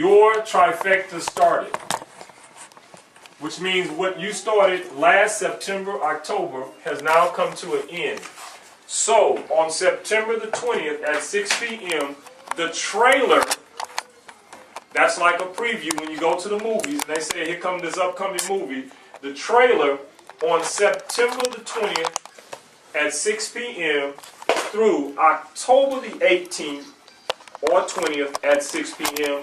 Your trifecta started, which means what you started last September, October has now come to an end. So, on September the 20th at 6 p.m., the trailer, that's like a preview when you go to the movies, and they say, here comes this upcoming movie. The trailer on September the 20th at 6 p.m. through October the 18th or 20th at 6 p.m.,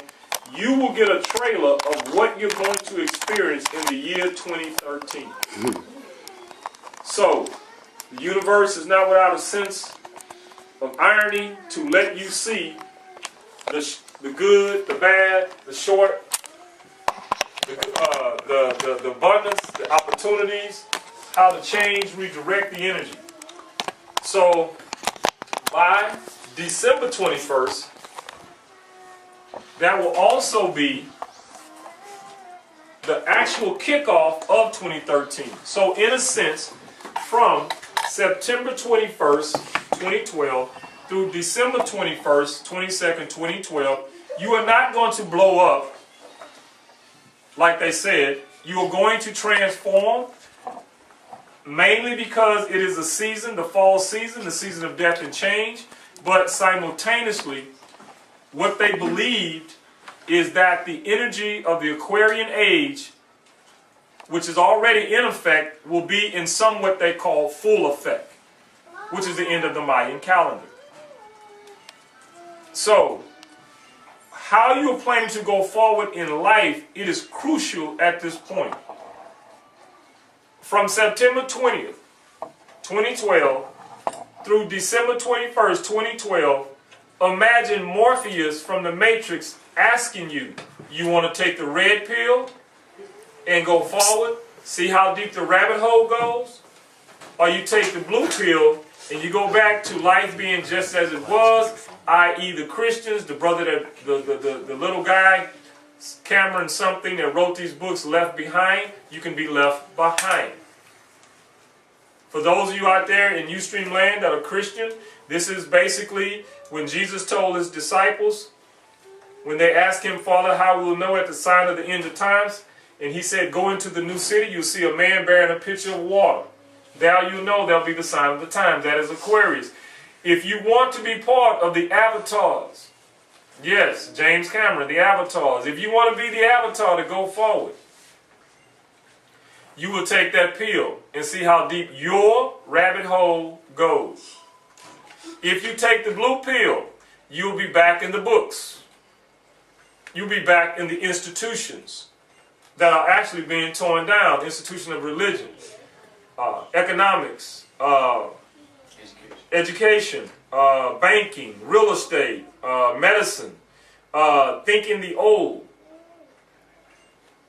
you will get a trailer of what you're going to experience in the year 2013. So, the universe is not without a sense of irony to let you see the good, the bad, the short, the abundance, the opportunities, how to change, redirect the energy. So, by December 21st, that will also be the actual kickoff of 2013. So, in a sense, from September 21st, 2012 through December 21st, 22nd, 2012, you are not going to blow up like they said. You are going to transform, mainly because it is a season, the fall season, the season of death and change, but simultaneously, what they believed is that the energy of the Aquarian age, which is already in effect, will be in some what they call full effect, which is the end of the Mayan calendar. So, how you're planning to go forward in life, it is crucial at this point. From September 20th, 2012, through December 21st, 2012, imagine Morpheus from the Matrix asking you, you want to take the red pill and go forward, see how deep the rabbit hole goes? Or you take the blue pill and you go back to life being just as it was, i.e. the Christians, the brother, that the little guy, Cameron something, that wrote these books, left behind, you can be left behind. For those of you out there in Ustream land that are Christian, this is basically when Jesus told his disciples, when they asked him, Father, how will we know at the sign of the end of times? And he said, go into the new city, you'll see a man bearing a pitcher of water. There you know there'll be the sign of the times. That is Aquarius. If you want to be part of the avatars, yes, James Cameron, the avatars. If you want to be the avatar to go forward, you will take that pill and see how deep your rabbit hole goes. If you take the blue pill, you'll be back in the books. You'll be back in the institutions that are actually being torn down. Institution of religion, economics, education, banking, real estate, medicine, thinking the old.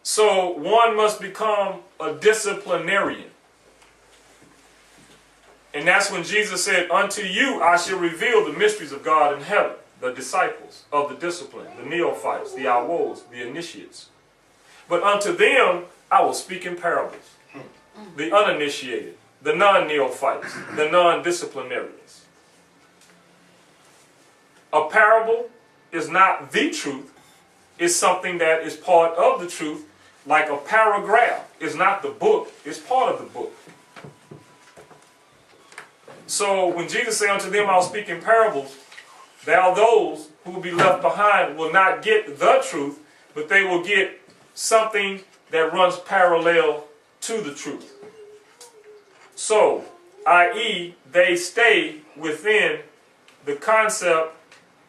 So one must become a disciplinarian. And that's when Jesus said, unto you I shall reveal the mysteries of God in heaven. The disciples of the discipline, the neophytes, the awos, the initiates. But unto them I will speak in parables. The uninitiated, the non-neophytes, the non-disciplinarians. A parable is not the truth. It's something that is part of the truth. Like a paragraph is not the book, it's part of the book. So when Jesus said unto them, I'll speak in parables, now those who will be left behind will not get the truth, but they will get something that runs parallel to the truth. So, i.e., they stay within the concept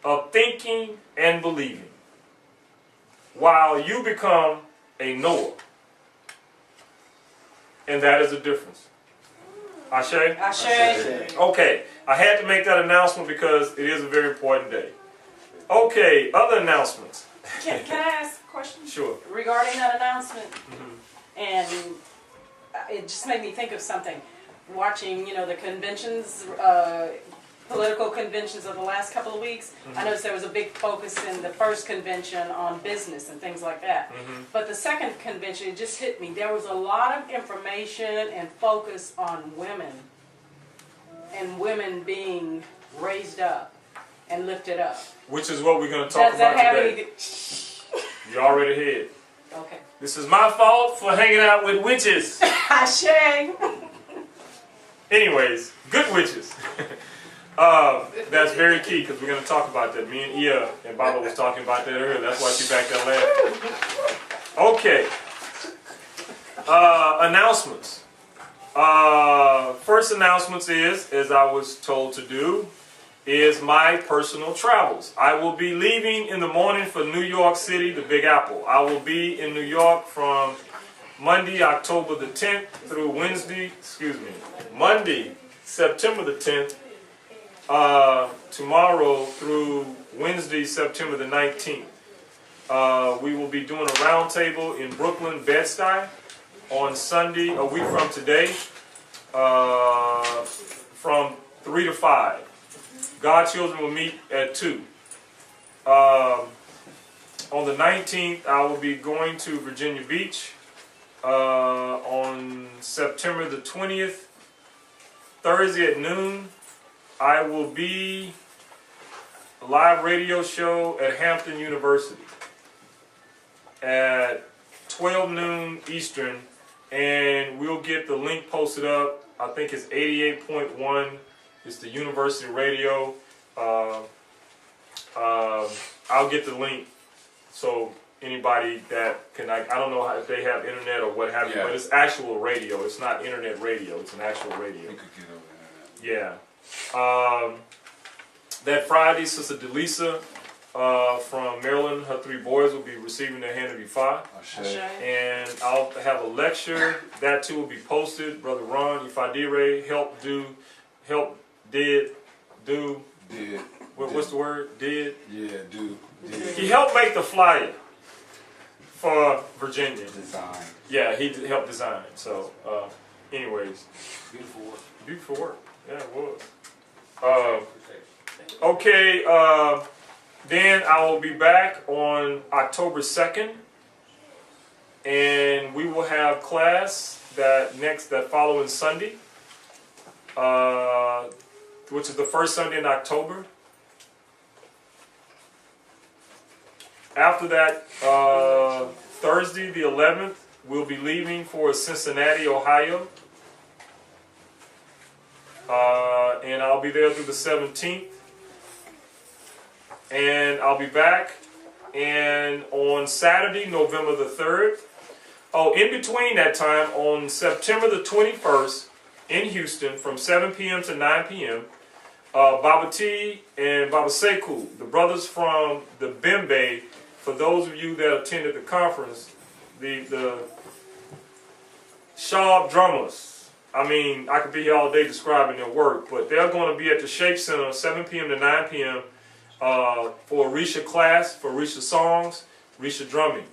of thinking and believing, while you become a knower. And that is the difference. Ashe? Ashe. Okay, I had to make that announcement because it is a very important day. Okay, other announcements. Can I ask a question? Sure. Regarding that announcement, and it just made me think of something. Watching, the conventions, political conventions of the last couple of weeks, I noticed there was a big focus in the first convention on business and things like that. But the second convention, it just hit me. There was a lot of information and focus on women, and women being raised up and lifted up. Which is what we're going to talk about today. You're already ahead. Okay. This is my fault for hanging out with witches. Shame. Anyways, good witches. That's very key because we're going to talk about that. Me and Ia and Baba was talking about that earlier. That's why she back there laughing. Okay. Announcements. First announcements is, as I was told to do, is my personal travels. I will be leaving in the morning for New York City, the Big Apple. I will be in New York from Monday, October the 10th through Monday, September the 10th, tomorrow through Wednesday, September the 19th. We will be doing a roundtable in Brooklyn, Bed-Stuy on Sunday, a week from today, from 3 to 5. God's children will meet at 2. On the 19th, I will be going to Virginia Beach. On September the 20th, Thursday at noon, I will be a live radio show at Hampton University at 12 noon Eastern, and we'll get the link posted up. I think it's 88.1. It's the university radio. I'll get the link so anybody that can, I don't know if they have internet or what have you, but it's actual radio. It's not internet radio. It's an actual radio. You could get over internet. Yeah. That Friday, Sister Delisa from Maryland, her 3 boys will be receiving their hand of Ifa. And I'll have a lecture. That too will be posted. Brother Ron Ifadire what's the word? Did? Yeah, do. He helped make the flyer for Virginia. Design. Yeah, he helped design. So, anyways. Beautiful work. Beautiful work. Yeah, it was. Okay, then I will be back on October 2nd. And we will have class that following Sunday. Which is the first Sunday in October. After that, Thursday the 11th, we'll be leaving for Cincinnati, Ohio. And I'll be there through the 17th. And I'll be back. And on Saturday, November the 3rd. Oh, in between that time, on September the 21st, in Houston, from 7 p.m. to 9 p.m., Baba T and Baba Sekou, the brothers from the Bembe, for those of you that attended the conference, the sharp drummers. I mean, I could be here all day describing their work, but they're going to be at the Shape Center 7 p.m. to 9 p.m. For a Risha class, for Risha songs, Risha drumming,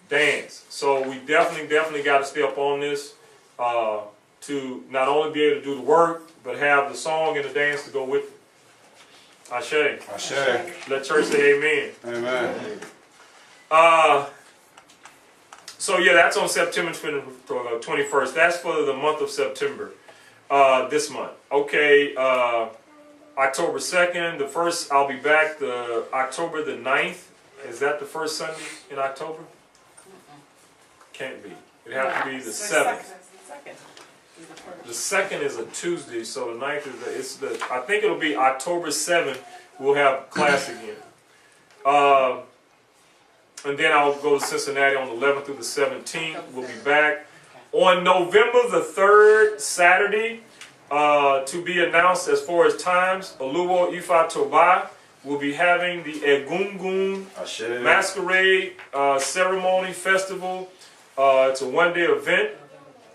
dance. So we definitely got to stay up on this to not only be able to do the work, but have the song and the dance to go with it. Ashe. Ashe. Let church say amen. Amen. So yeah, that's on September 21st. That's for the month of September, this month. Okay, October 2nd, the first, I'll be back October the 9th. Is that the first Sunday in October? Can't be. It has to be the 7th. The 2nd is a Tuesday, so the 9th is I think it'll be October 7th. We'll have class again. And then I'll go to Cincinnati on the 11th through the 17th. We'll be back. On November the 3rd, Saturday, to be announced as far as times, Oluwo Ifa Toba will be having the Egungun Masquerade Ceremony Festival. It's a one-day event.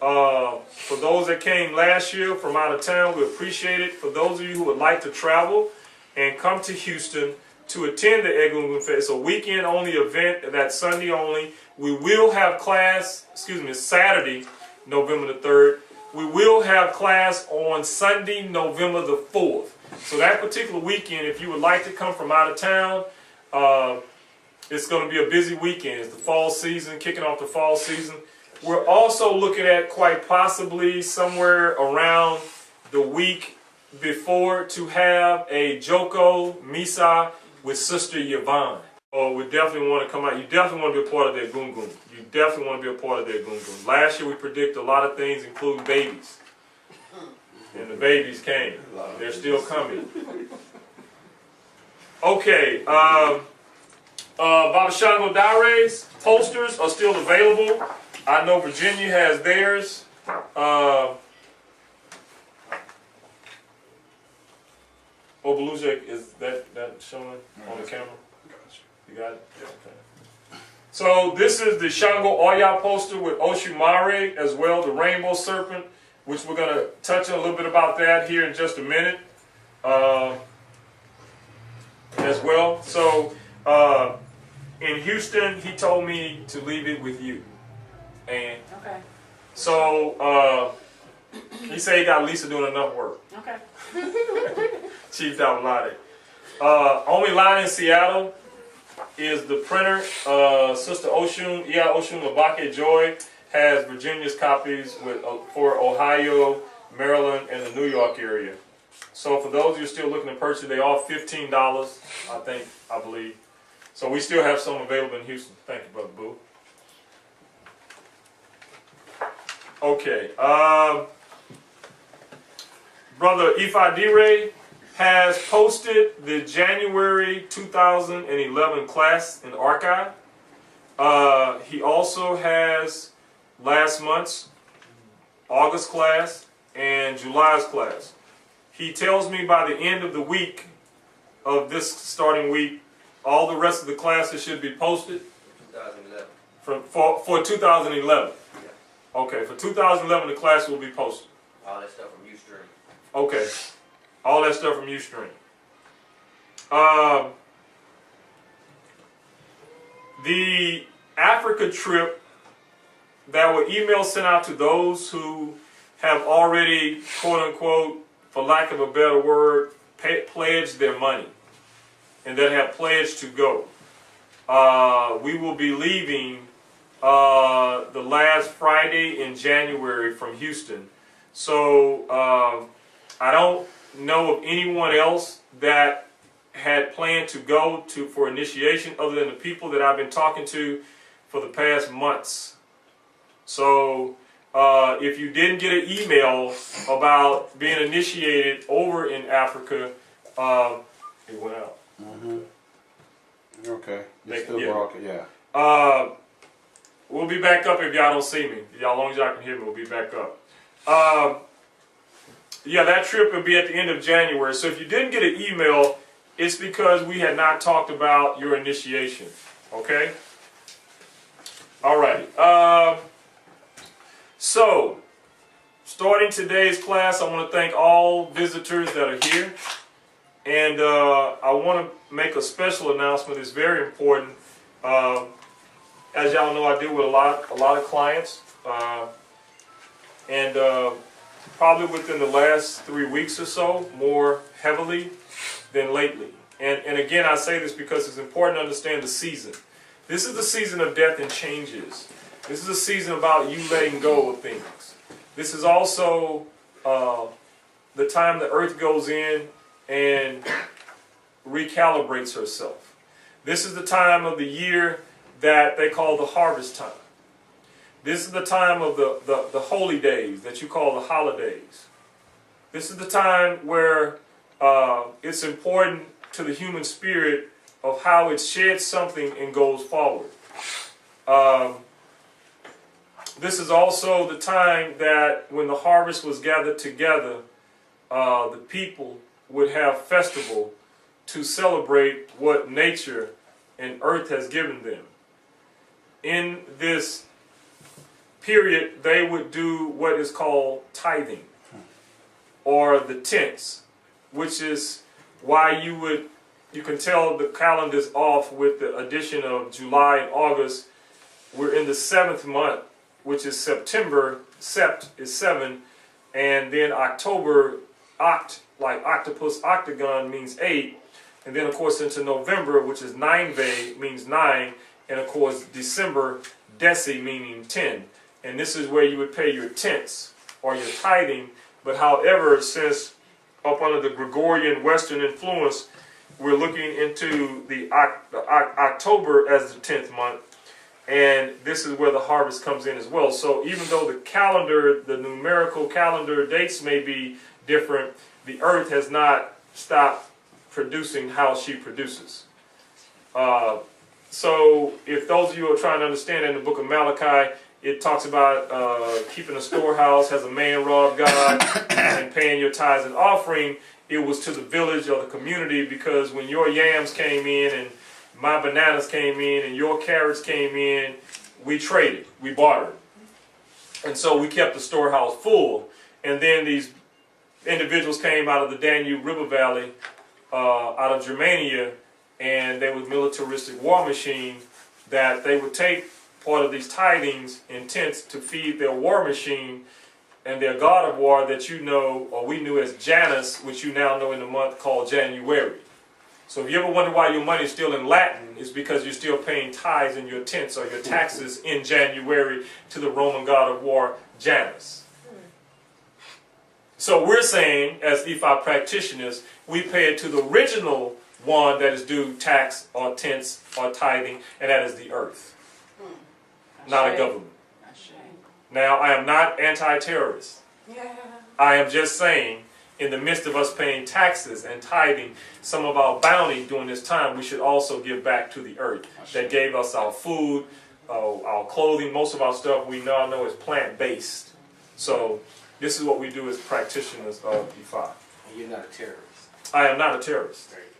For those that came last year from out of town, we appreciate it. For those of you who would like to travel and come to Houston to attend the Egungun Fest, it's a weekend-only event. That's Sunday only. We will have class, Saturday, November the 3rd. We will have class on Sunday, November the 4th. So that particular weekend, if you would like to come from out of town, it's going to be a busy weekend. It's the fall season, kicking off the fall season. We're also looking at quite possibly somewhere around the week before to have a Joko Misa with Sister Yvonne. Oh, we definitely want to come out. You definitely want to be a part of that gungun. You definitely want to be a part of that gungun. Last year we predicted a lot of things, including babies. And the babies came. They're still coming. Okay. Baba Shango Diaries posters are still available. I know Virginia has theirs. Beluga, is that showing on the camera? You got it? Yeah, okay. So this is the Shango Oya poster with Oshumare as well, the rainbow serpent, which we're going to touch on a little bit about that here in just a minute as well. So in Houston, he told me to leave it with you. And Okay. so he said he got Lisa doing enough work. Okay. Chief Davalade. Only line in Seattle is the printer. Sister Oshun, Oshun Labake Joy has Virginia's copies for Ohio, Maryland, and the New York area. So for those of you still looking to purchase, they are $15, I believe. So we still have some available in Houston. Thank you, Brother Boo. Okay. Brother Ifa D-Ray has posted the January 2011 class in the archive. He also has last month's August class and July's class. He tells me by the end of the week, of this starting week, all the rest of the classes should be posted. 2011. For 2011. Yeah. Okay, for 2011 the class will be posted. All that stuff from Ustream. Okay, all that stuff from Ustream. The Africa trip, that were emails sent out to those who have already, quote unquote, for lack of a better word, pledged their money and that have pledged to go. We will be leaving the last Friday in January from Houston. So I don't know of anyone else that had planned to go for initiation other than the people that I've been talking to for the past months. So if you didn't get an email about being initiated over in Africa, it went out. Mm-hmm. Okay. They- Still yeah. broken, yeah. We'll be back up if y'all don't see me. As long as y'all can hear me, we'll be back up. Yeah, that trip will be at the end of January. So if you didn't get an email, it's because we had not talked about your initiation. Okay? All right. So, starting today's class, I want to thank all visitors that are here. And I want to make a special announcement. It's very important. As y'all know, I deal with a lot of clients. And probably within the last 3 weeks or so, more heavily than lately. And again, I say this because it's important to understand the season. This is the season of death and changes. This is a season about you letting go of things. This is also the time the earth goes in and recalibrates herself. This is the time of the year that they call the harvest time. This is the time of the holy days that you call the holidays. This is the time where it's important to the human spirit of how it sheds something and goes forward. This is also the time that when the harvest was gathered together, the people would have festival to celebrate what nature and earth has given them. In this period, they would do what is called tithing, or the tenths, which is why you can tell the calendar's off with the addition of July and August. We're in the 7th month, which is September. Sept is 7, and then October, oct, like octopus, octagon means 8, and then of course into November, which is 9ve, means 9, and of course December, deci, meaning 10. And this is where you would pay your tenths or your tithing. But however, since up under the Gregorian Western influence, we're looking into the October as the 10th month, and this is where the harvest comes in as well. So even though the calendar, the numerical calendar dates may be different, the earth has not stopped producing how she produces. So if those of you are trying to understand, in the book of Malachi, it talks about keeping a storehouse, has a man robbed God, and paying your tithes and offering. It was to the village or the community, because when your yams came in and my bananas came in and your carrots came in, we traded, we bartered. And so we kept the storehouse full. And then these individuals came out of the Danube River Valley, out of Germania, and they were militaristic war machine, that they would take part of these tithings in tents to feed their war machine and their god of war that you know, or we knew as Janus, which you now know in the month called January. So if you ever wonder why your money is still in Latin, it's because you're still paying tithes in your tents or your taxes in January to the Roman god of war, Janus. So we're saying, as Ephi practitioners, we pay it to the original one that is due tax or tents or tithing, and that is the earth, not a government. Now, I am not anti-terrorist. I am just saying, in the midst of us paying taxes and tithing some of our bounty during this time, we should also give back to the earth that gave us our food, our clothing. Most of our stuff we now know is plant-based. So this is what we do as practitioners of Ephi. And you're not a terrorist. I am not a terrorist. Very good.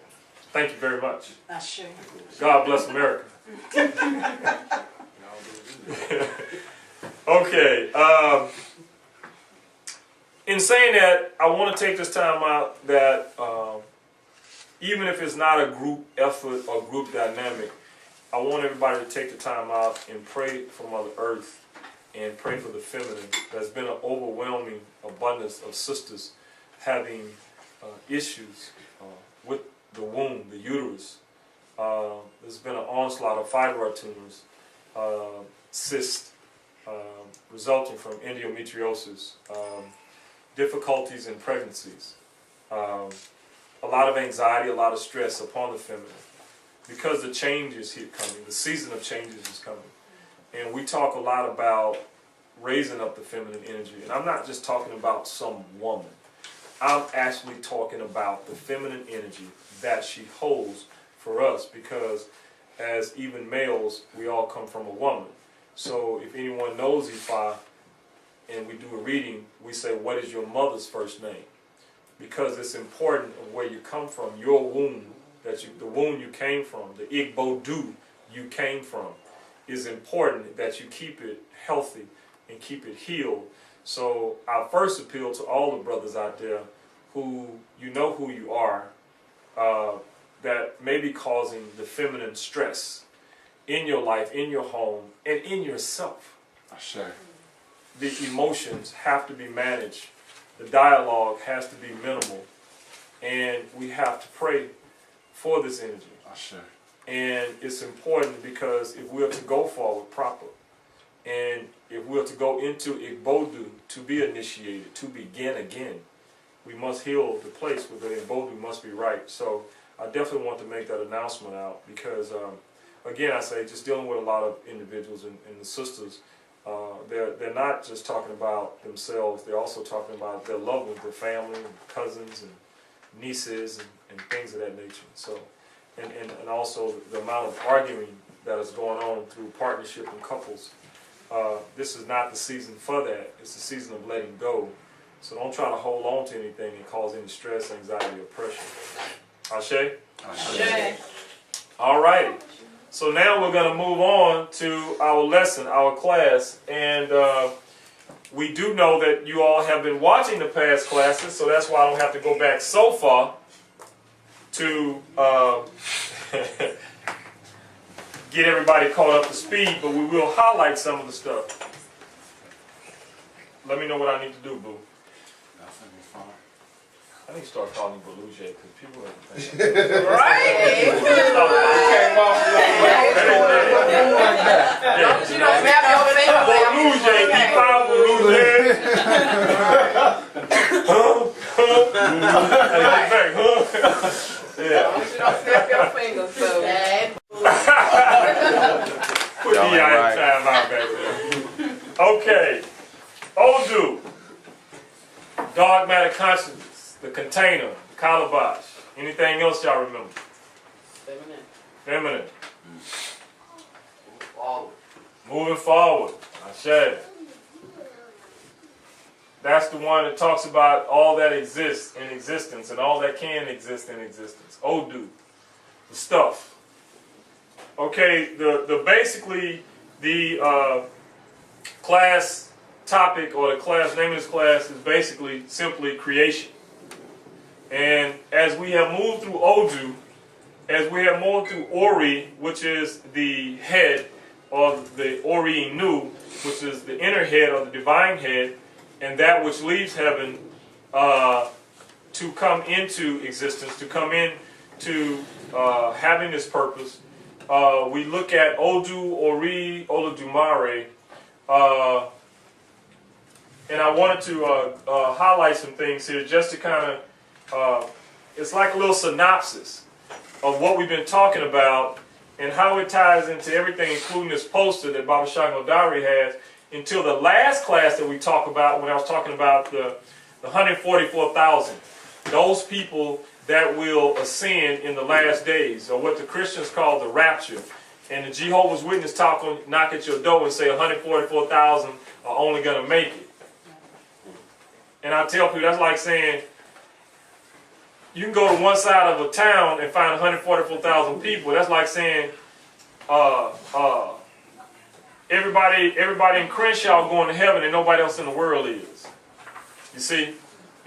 Thank you very much. Ashe. God bless America. Okay. In saying that, I want to take this time out that even if it's not a group effort or group dynamic, I want everybody to take the time out and pray for Mother Earth and pray for the feminine. There's been an overwhelming abundance of sisters having issues with the womb, the uterus. There's been an onslaught of fibroid tumors, cysts resulting from endometriosis, difficulties in pregnancies, a lot of anxiety, a lot of stress upon the feminine, because the change is here coming, the season of changes is coming. And we talk a lot about raising up the feminine energy, and I'm not just talking about some woman. I'm actually talking about the feminine energy that she holds for us, because as even males, we all come from a woman. So if anyone knows Ephi, and we do a reading, we say, what is your mother's first name? Because it's important of where you come from, your womb, the womb you came from, the Igbodu you came from, is important that you keep it healthy and keep it healed. So our first appeal to all the brothers out there who you know who you are, that may be causing the feminine stress in your life, in your home, and in yourself. Sure. The emotions have to be managed. The dialogue has to be minimal. And we have to pray for this energy. Sure. And it's important because if we're to go forward proper, and if we're to go into Igbodu to be initiated, to begin again, we must heal the place where the Igbodu must be right. So I definitely want to make that announcement out because, again, I say just dealing with a lot of individuals and the sisters, they're not just talking about themselves, they're also talking about their loved ones, their family, and cousins and nieces and things of that nature. So, and also the amount of arguing that is going on through partnership and couples. This is not the season for that. It's the season of letting go. So don't try to hold on to anything and cause any stress, anxiety, or pressure. Ashe? Ashe. All righty. So now we're going to move on to our lesson, our class. And we do know that you all have been watching the past classes, so that's why I don't have to go back so far to get everybody caught up to speed, but we will highlight some of the stuff. Let me know what I need to do, boo. Nothing is fine. I need to start calling you Beluga because people have to think. Right? Came off You don't have your Beluga, Ephi Beluga. Yeah. fingers, so. Put the time out back there. Okay. Odu. Dark matter consciousness. The container. The calabash. Anything else y'all remember? Feminine. Feminine. Forward. Moving forward. Ashe. That's the one that talks about all that exists in existence and all that can exist in existence. Odu. The stuff. Okay, basically the class topic or the class name of this class is basically simply creation. And as we have moved through Odu, as we have moved through Ori, which is the head, or the Ori Inu, which is the inner head or the divine head, and that which leaves heaven to come into existence, to come into having this purpose. We look at Odu, Ori, Olodumare, and I wanted to highlight some things here just to kind of, it's like a little synopsis of what we've been talking about and how it ties into everything, including this poster that Baba Shango Diary has, until the last class that we talked about when I was talking about the 144,000. Those people that will ascend in the last days, or what the Christians call the rapture. And the Jehovah's Witness knock at your door and say 144,000 are only going to make it. And I tell people that's like saying, you can go to one side of a town and find 144,000 people. That's like saying, everybody in Crenshaw going to heaven and nobody else in the world is. You see,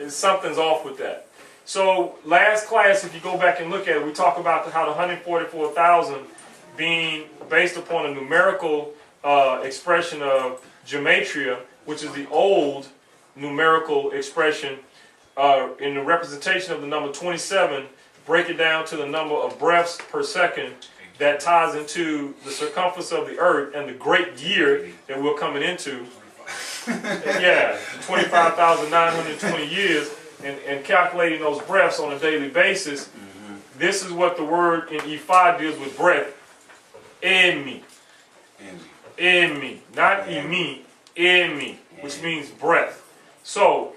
something's off with that. So last class, if you go back and look at it, we talk about how the 144,000 being based upon a numerical expression of gematria, which is the old numerical expression in the representation of the number 27, break it down to the number of breaths per second that ties into the circumference of the earth and the great year that we're coming into. Yeah, 25,920 years, and calculating those breaths on a daily basis. This is what the word in Ifa deals with breath. Emi. Emi. Not imi. Emi. Which means breath. So,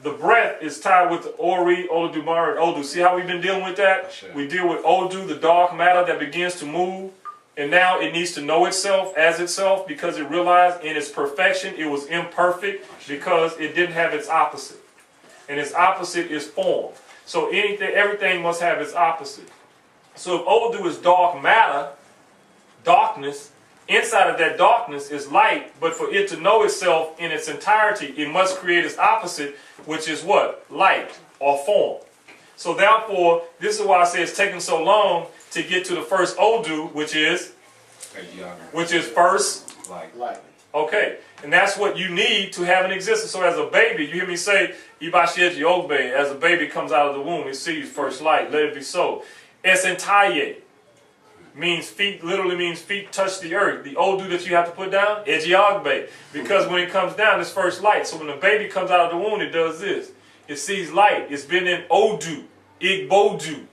the breath is tied with the Ori, Olodumare, and Odu. See how we've been dealing with that? We deal with Odu, the dark matter that begins to move. And now it needs to know itself as itself because it realized in its perfection it was imperfect because it didn't have its opposite. And its opposite is form. So everything must have its opposite. So if Odu is dark matter, darkness, inside of that darkness is light, but for it to know itself in its entirety, it must create its opposite, which is what? Light or form. So therefore, this is why I say it's taking so long to get to the first Odu, which is first Light. Okay, and that's what you need to have an existence. So as a baby, you hear me say, Ibashieji Ogbe, as a baby comes out of the womb, it sees first light, let it be so. Esentaye means feet, literally means feet touch the earth. The Odu that you have to put down, Ejiogbe, because when it comes down, it's first light. So when the baby comes out of the womb, it does this. It sees light. It's been in Odu, Igbodu.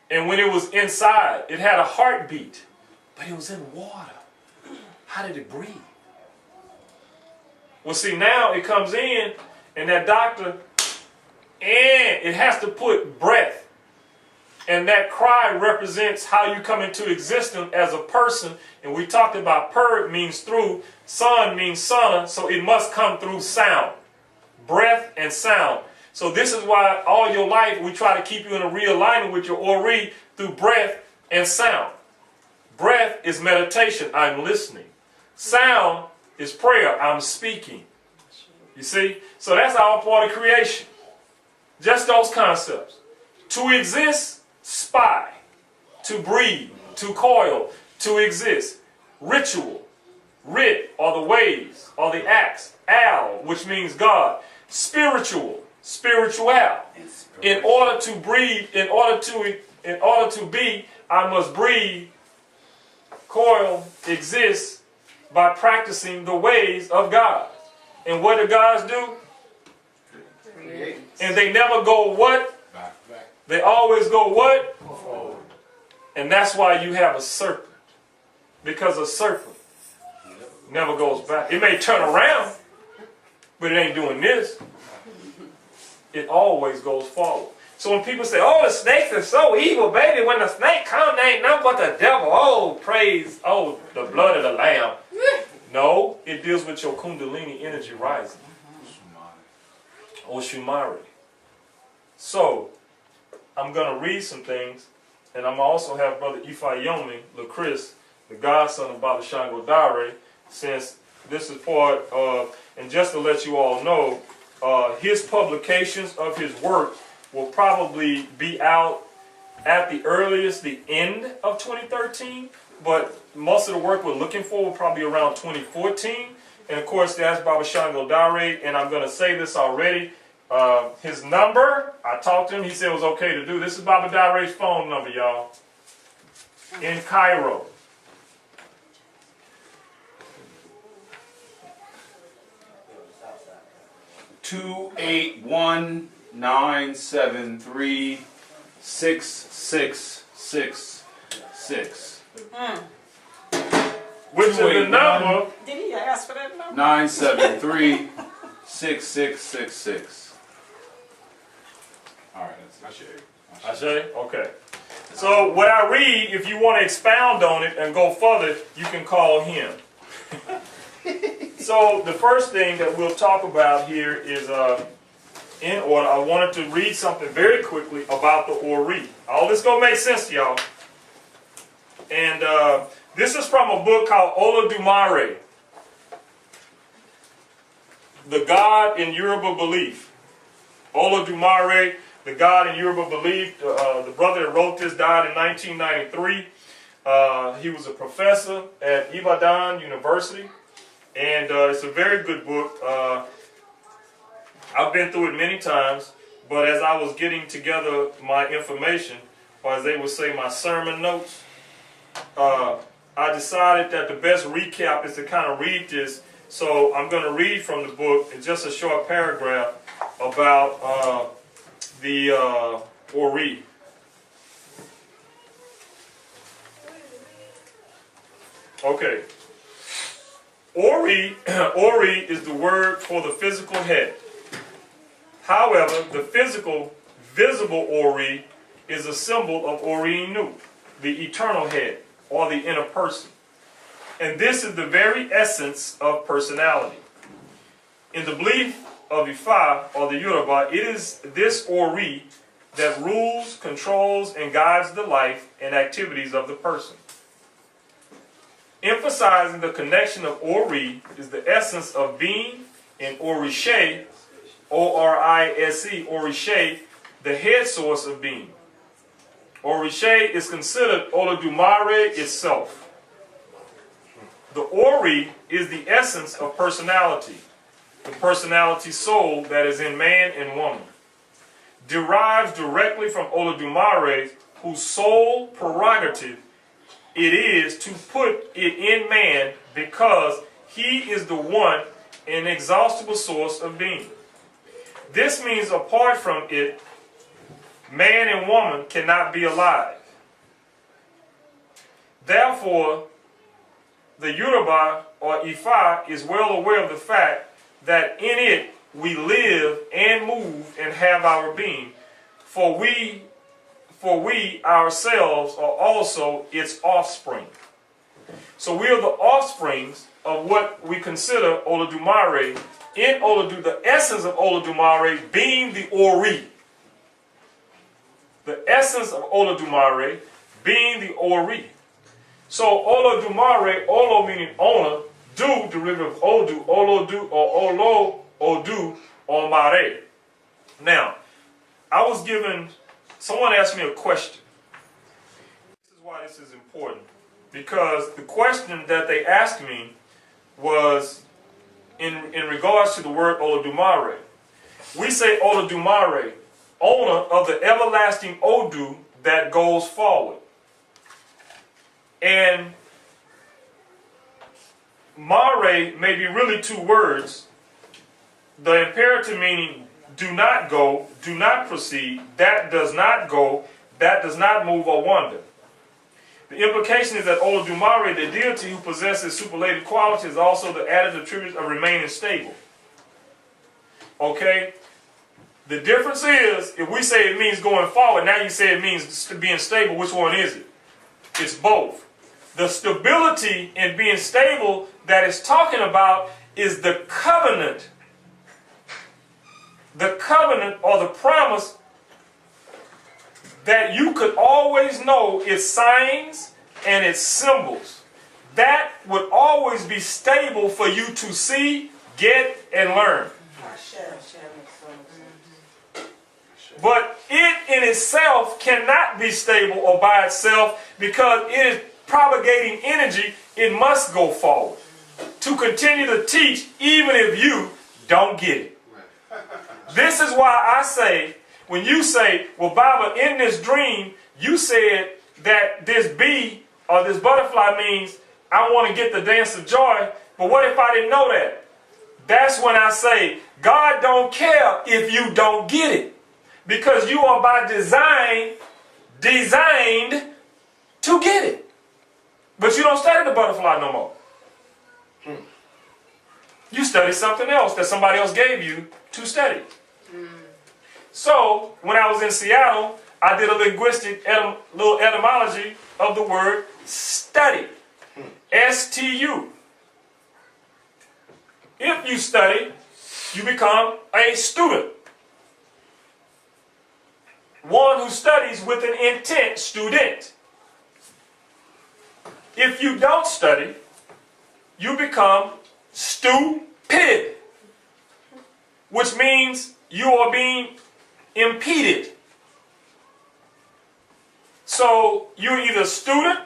And when it was inside, it had a heartbeat, but it was in water. How did it breathe? Well, see, now it comes in, and that doctor, and it has to put breath. And that cry represents how you come into existence as a person. And we talked about per means through, son means sana, so it must come through sound. Breath and sound. So this is why all your life we try to keep you in a realignment with your Ori through breath and sound. Breath is meditation, I'm listening. Sound is prayer, I'm speaking. You see? So that's all part of creation. Just those concepts. To exist, spy. To breathe, to coil, to exist. Ritual, rit, or the ways, or the acts. Al, which means God. Spiritual, spiritual. In order to breathe, in order to be, I must breathe, coil, exist by practicing the ways of God. And what do gods do? Create. And they never go what? They always go what? Forward. And that's why you have a serpent. Because a serpent never goes back. It may turn around, but it ain't doing this. It always goes forward. So when people say, oh, the snakes are so evil, baby, when the snake comes, they ain't nothing but the devil. Oh, praise, oh, the blood of the lamb. No, it deals with your Kundalini energy rising. Shumari. So, I'm going to read some things, and I'm also have Brother Ifayomi LaChris, the godson of Baba Shango Dare, since this is part of, and just to let you all know, his publications of his work will probably be out at the earliest the end of 2013, but most of the work we're looking for will probably be around 2014. And of course, that's Baba Shango Dare, and I'm going to say this already. His number, I talked to him, he said it was okay to do. This is Baba Dare's phone number, y'all, in Cairo. Two 819736666. Which is the number? Did he ask for that number? 973-6666. All right, that's Ashe? Okay. So what I read, if you want to expound on it and go further, you can call him. So the first thing that we'll talk about here is, in order, I wanted to read something very quickly about the Ori. All this gonna make sense to y'all. And this is from a book called Olodumare, The God in Yoruba Belief. Olodumare, The God in Yoruba Belief. The brother that wrote this died in 1993. He was a professor at Ibadan University. And it's a very good book. I've been through it many times, but as I was getting together my information, or as they would say, my sermon notes, I decided that the best recap is to kind of read this. So I'm going to read from the book in just a short paragraph about the Ori. Okay. Ori is the word for the physical head. However, the physical, visible Ori is a symbol of Ori Inu, the eternal head, or the inner person. And this is the very essence of personality. In the belief of Ifa, or the Yoruba, it is this Ori that rules, controls, and guides the life and activities of the person. Emphasizing the connection of Ori is the essence of being in Orishe, O-R-I-S-E, Orishe, the head source of being. Orishe is considered Olodumare itself. The Ori is the essence of personality, the personality soul that is in man and woman. Derives directly from Olodumare, whose sole prerogative it is to put it in man because he is the one inexhaustible source of being. This means apart from it, man and woman cannot be alive. Therefore, the Yoruba or Ifa is well aware of the fact that in it we live and move and have our being, for we ourselves are also its offspring. So we are the offsprings of what we consider Olodumare. In Olodu, the essence of Olodumare being the Ori. The essence of Olodumare being the Ori. So Olodumare, Olo meaning owner, Du, derivative of Odu, Olodu, or Olo, Odu, or Mare. Now, someone asked me a question. This is why this is important. Because the question that they asked me was in regards to the word Olodumare. We say Olodumare, owner of the everlasting Odu that goes forward. And Mare may be really two words. The imperative meaning do not go, do not proceed, that does not go, that does not move or wander. The implication is that Olodumare, the deity who possesses superlative qualities, is also the added attribute of remaining stable. Okay? The difference is, if we say it means going forward, now you say it means being stable, which one is it? It's both. The stability in being stable that it's talking about is the covenant. The covenant or the promise that you could always know its signs and its symbols. That would always be stable for you to see, get, and learn. But it in itself cannot be stable or by itself because it is propagating energy. It must go forward to continue to teach even if you don't get it. This is why I say, when you say, well, Baba, in this dream, you said that this bee or this butterfly means I want to get the dance of joy, but what if I didn't know that? That's when I say, God don't care if you don't get it. Because you are by design, designed to get it. But you don't study the butterfly no more. You study something else that somebody else gave you to study. So, when I was in Seattle, I did a linguistic little etymology of the word study. S-T-U. If you study, you become a student. One who studies with an intent, student. If you don't study, you become stupid, which means you are being impeded. So you're either a student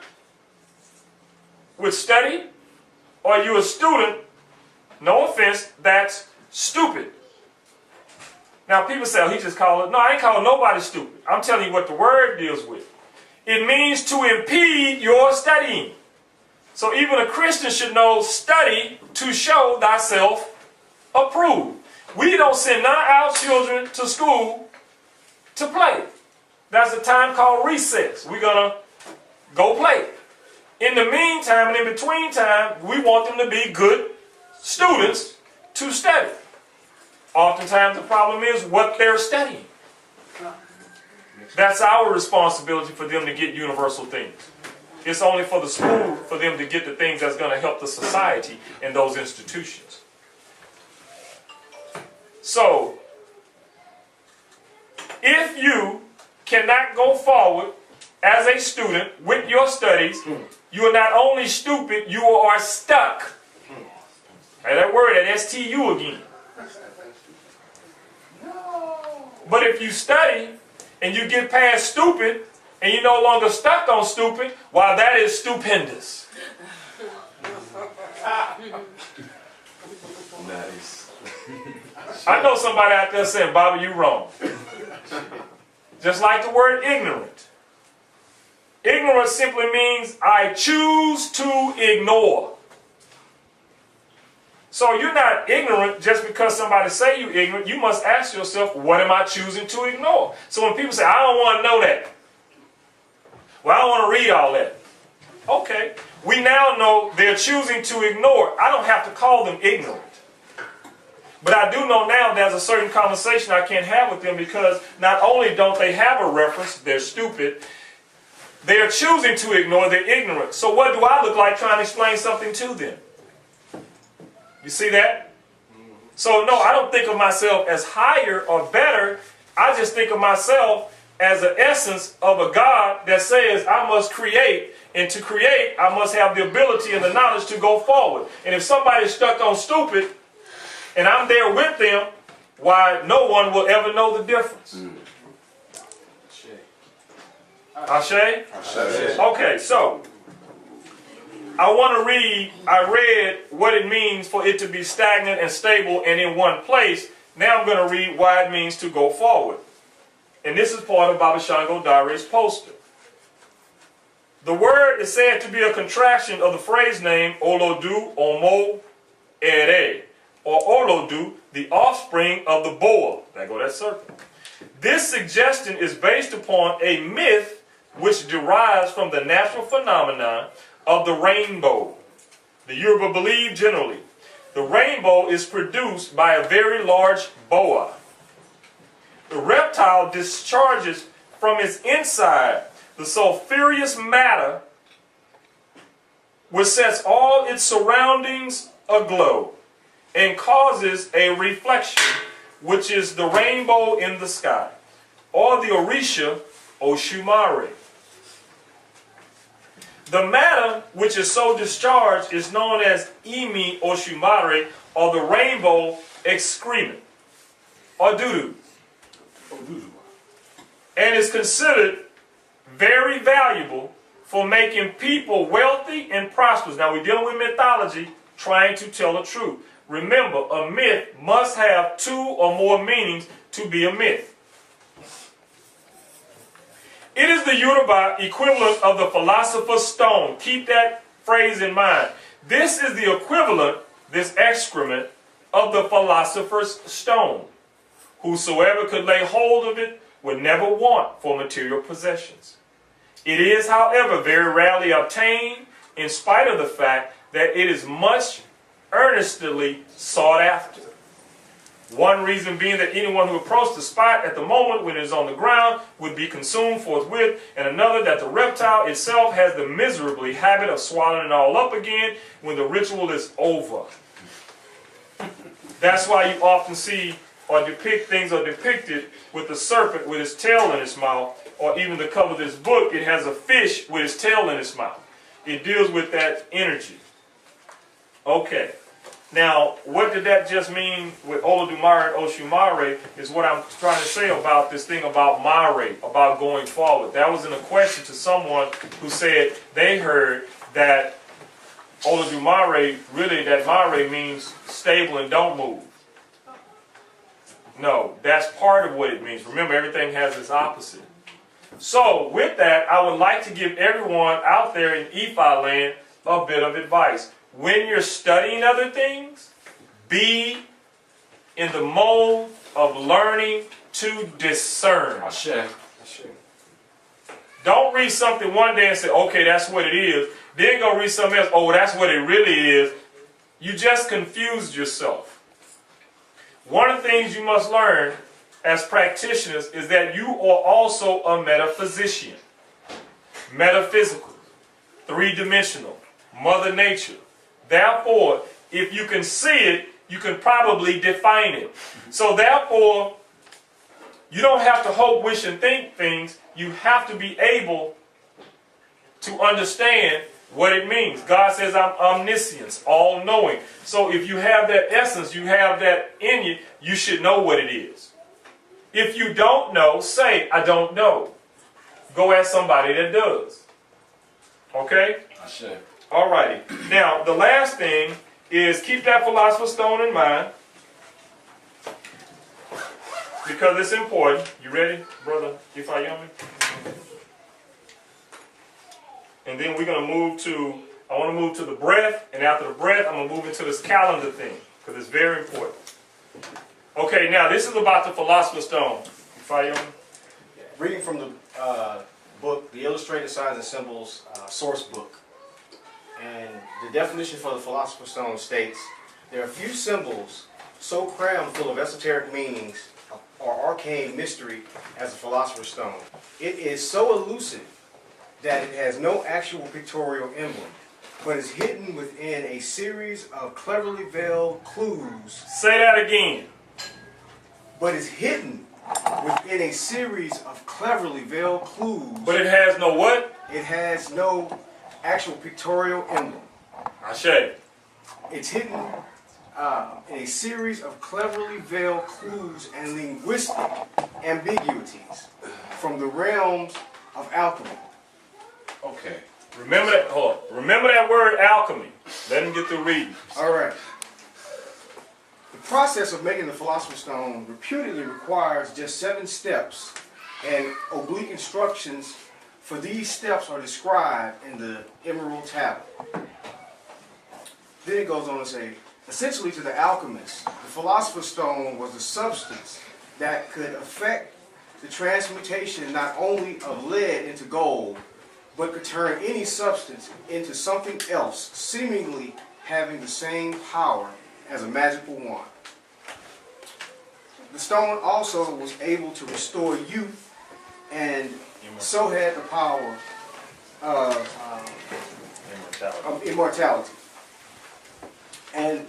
with study, or you're a student, no offense, that's stupid. Now people say, oh, he just called it. No, I ain't calling nobody stupid. I'm telling you what the word deals with. It means to impede your studying. So even a Christian should know, study to show thyself approved. We don't send none of our children to school to play. That's a time called recess. We're going to go play. In the meantime and in between time, we want them to be good students to study. Oftentimes the problem is what they're studying. That's our responsibility for them to get universal things. It's only for the school for them to get the things that's going to help the society in those institutions. So, if you cannot go forward as a student with your studies, you are not only stupid, you are stuck. Hey, that word, that S-T-U again. But if you study and you get past stupid and you're no longer stuck on stupid, why, that is stupendous. Nice. I know somebody out there saying, Bobby, you wrong. Just like the word ignorant. Ignorance simply means I choose to ignore. So you're not ignorant just because somebody say you're ignorant. You must ask yourself, what am I choosing to ignore? So when people say, I don't want to know that. Well, I don't want to read all that. Okay. We now know they're choosing to ignore. I don't have to call them ignorant. But I do know now there's a certain conversation I can't have with them because not only don't they have a reference, they're stupid, they're choosing to ignore, they're ignorant. So what do I look like trying to explain something to them? You see that? So no, I don't think of myself as higher or better. I just think of myself as an essence of a God that says I must create. And to create, I must have the ability and the knowledge to go forward. And if somebody's stuck on stupid, and I'm there with them, why, no one will ever know the difference. Ashe? Ashe. Okay, so I want to read, I read what it means for it to be stagnant and stable and in one place. Now I'm going to read why it means to go forward. And this is part of Baba Shango Dare's poster. The word is said to be a contraction of the phrase name Olodu Omo Ere, or Olodu, the offspring of the boa. There go that serpent. This suggestion is based upon a myth which derives from the natural phenomenon of the rainbow. The Yoruba believe generally the rainbow is produced by a very large boa. The reptile discharges from its inside the sulfurous matter which sets all its surroundings aglow and causes a reflection, which is the rainbow in the sky, or the Orisha Oshumare. The matter which is so discharged is known as Imi Oshumare, or the rainbow excrement, or doo-doo, and is considered very valuable for making people wealthy and prosperous. Now we're dealing with mythology, trying to tell the truth. Remember, a myth must have 2 or more meanings to be a myth. It is the Yoruba equivalent of the philosopher's stone. Keep that phrase in mind. This is the equivalent, this excrement, of the philosopher's stone. Whosoever could lay hold of it would never want for material possessions. It is, however, very rarely obtained, in spite of the fact that it is much earnestly sought after. One reason being that anyone who approached the spot at the moment when it is on the ground would be consumed forthwith, and another that the reptile itself has the miserably habit of swallowing it all up again when the ritual is over. That's why you often see or depict things are depicted with the serpent with his tail in its mouth, or even the cover of this book, it has a fish with its tail in its mouth. It deals with that energy. Okay. Now, what did that just mean with Olodumare and Oshumare is what I'm trying to say about this thing about Mare, about going forward. That was in a question to someone who said they heard that Olodumare, really that Mare means stable and don't move. No, that's part of what it means. Remember, everything has its opposite. So, with that, I would like to give everyone out there in Ifa land a bit of advice. When you're studying other things, be in the mode of learning to discern. Don't read something one day and say, okay, that's what it is. Then go read something else, oh, that's what it really is. You just confused yourself. One of the things you must learn as practitioners is that you are also a metaphysician. Metaphysical, three-dimensional, Mother Nature. Therefore, if you can see it, you can probably define it. So therefore, you don't have to hope, wish, and think things. You have to be able to understand what it means. God says, I'm omniscience, all-knowing. So if you have that essence, you have that in you, you should know what it is. If you don't know, say, I don't know. Go ask somebody that does. Okay? Alrighty. Now, the last thing is keep that philosopher's stone in mind, because it's important. You ready, brother Ifayami? And then we're going to move to, I want to move to the breath, and after the breath, I'm going to move into this calendar thing, because it's very important. Okay, now this is about the philosopher's stone. Ifayami? Reading from the book, The Illustrated Signs and Symbols source book. And the definition for the philosopher's stone states, there are few symbols so crammed full of esoteric meanings or arcane mystery as the philosopher's stone. It is so elusive that it has no actual pictorial emblem, but is hidden within a series of cleverly veiled clues. Say that again. But is hidden within a series of cleverly veiled clues. But it has no what? It has no actual pictorial emblem. Ashe. It's hidden in a series of cleverly veiled clues and linguistic ambiguities from the realms of alchemy. Okay. Remember that. Hold on. Remember that word alchemy. Let him get through reading. All right. The process of making the philosopher's stone reputedly requires just 7 steps, and oblique instructions for these steps are described in the Emerald Tablet. Then it goes on to say, essentially to the alchemist, the Philosopher's Stone was a substance that could affect the transmutation not only of lead into gold, but could turn any substance into something else, seemingly having the same power as a magical wand. The stone also was able to restore youth and so had the power of immortality. And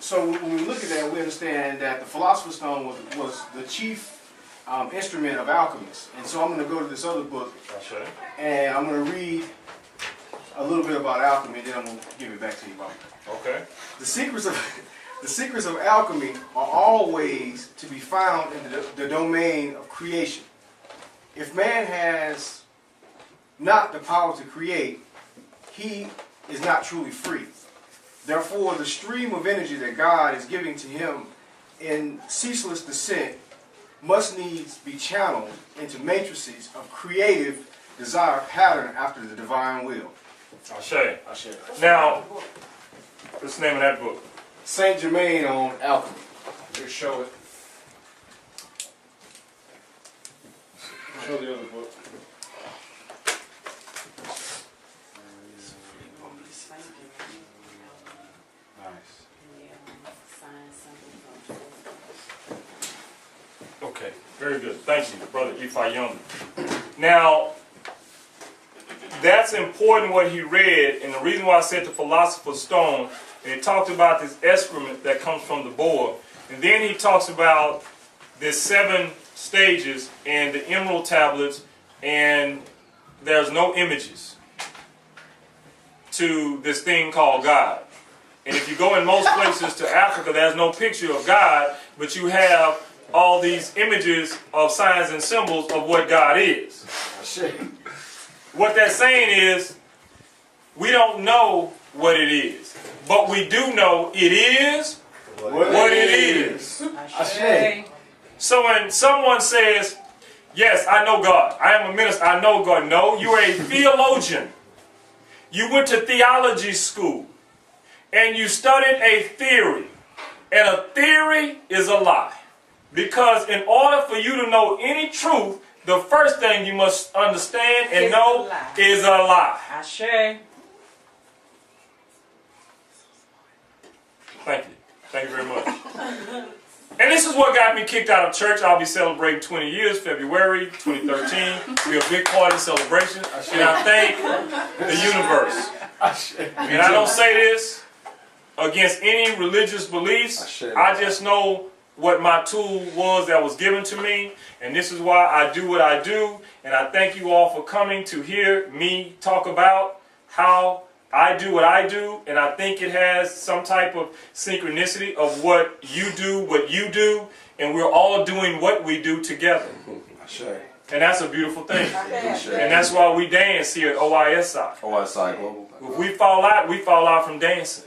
so when we look at that, we understand that the Philosopher's Stone was the chief instrument of alchemists. And so I'm going to go to this other book, and I'm going to read a little bit about alchemy, and then I'm going to give it back to you, Bob. Okay. The secrets of alchemy are always to be found in the domain of creation. If man has not the power to create, he is not truly free. Therefore, the stream of energy that God is giving to him in ceaseless descent must needs be channeled into matrices of creative desire pattern after the divine will. Ashe. Now, what's the name of that book? Saint Germain on alchemy. Here, show it. Show the other book. Nice. Okay, very good. Thank you, Brother Ifayumi. Now, that's important what he read, and the reason why I said the Philosopher's Stone, and he talked about this excrement that comes from the boar, and then he talks about the 7 stages and the emerald tablets, and there's no images to this thing called God. And if you go in most places to Africa, there's no picture of God, but you have all these images of signs and symbols of what God is. What they're saying is, we don't know what it is, but we do know it is what it is. So when someone says, yes, I know God, I am a minister, I know God. No, you're a theologian. You went to theology school, and you studied a theory, and a theory is a lie. Because in order for you to know any truth, the first thing you must understand and know is a lie. Ashe. Thank you. Thank you very much. And this is what got me kicked out of church. I'll be celebrating 20 years, February 2013. It'll be a big party celebration. And I thank the universe. And I don't say this against any religious beliefs. I just know what my tool was that was given to me, and this is why I do what I do. And I thank you all for coming to hear me talk about how I do what I do, and I think it has some type of synchronicity of what you do, and we're all doing what we do together. And that's a beautiful thing. And that's why we dance here at OIDSI. OIDSI Global. If we fall out from dancing.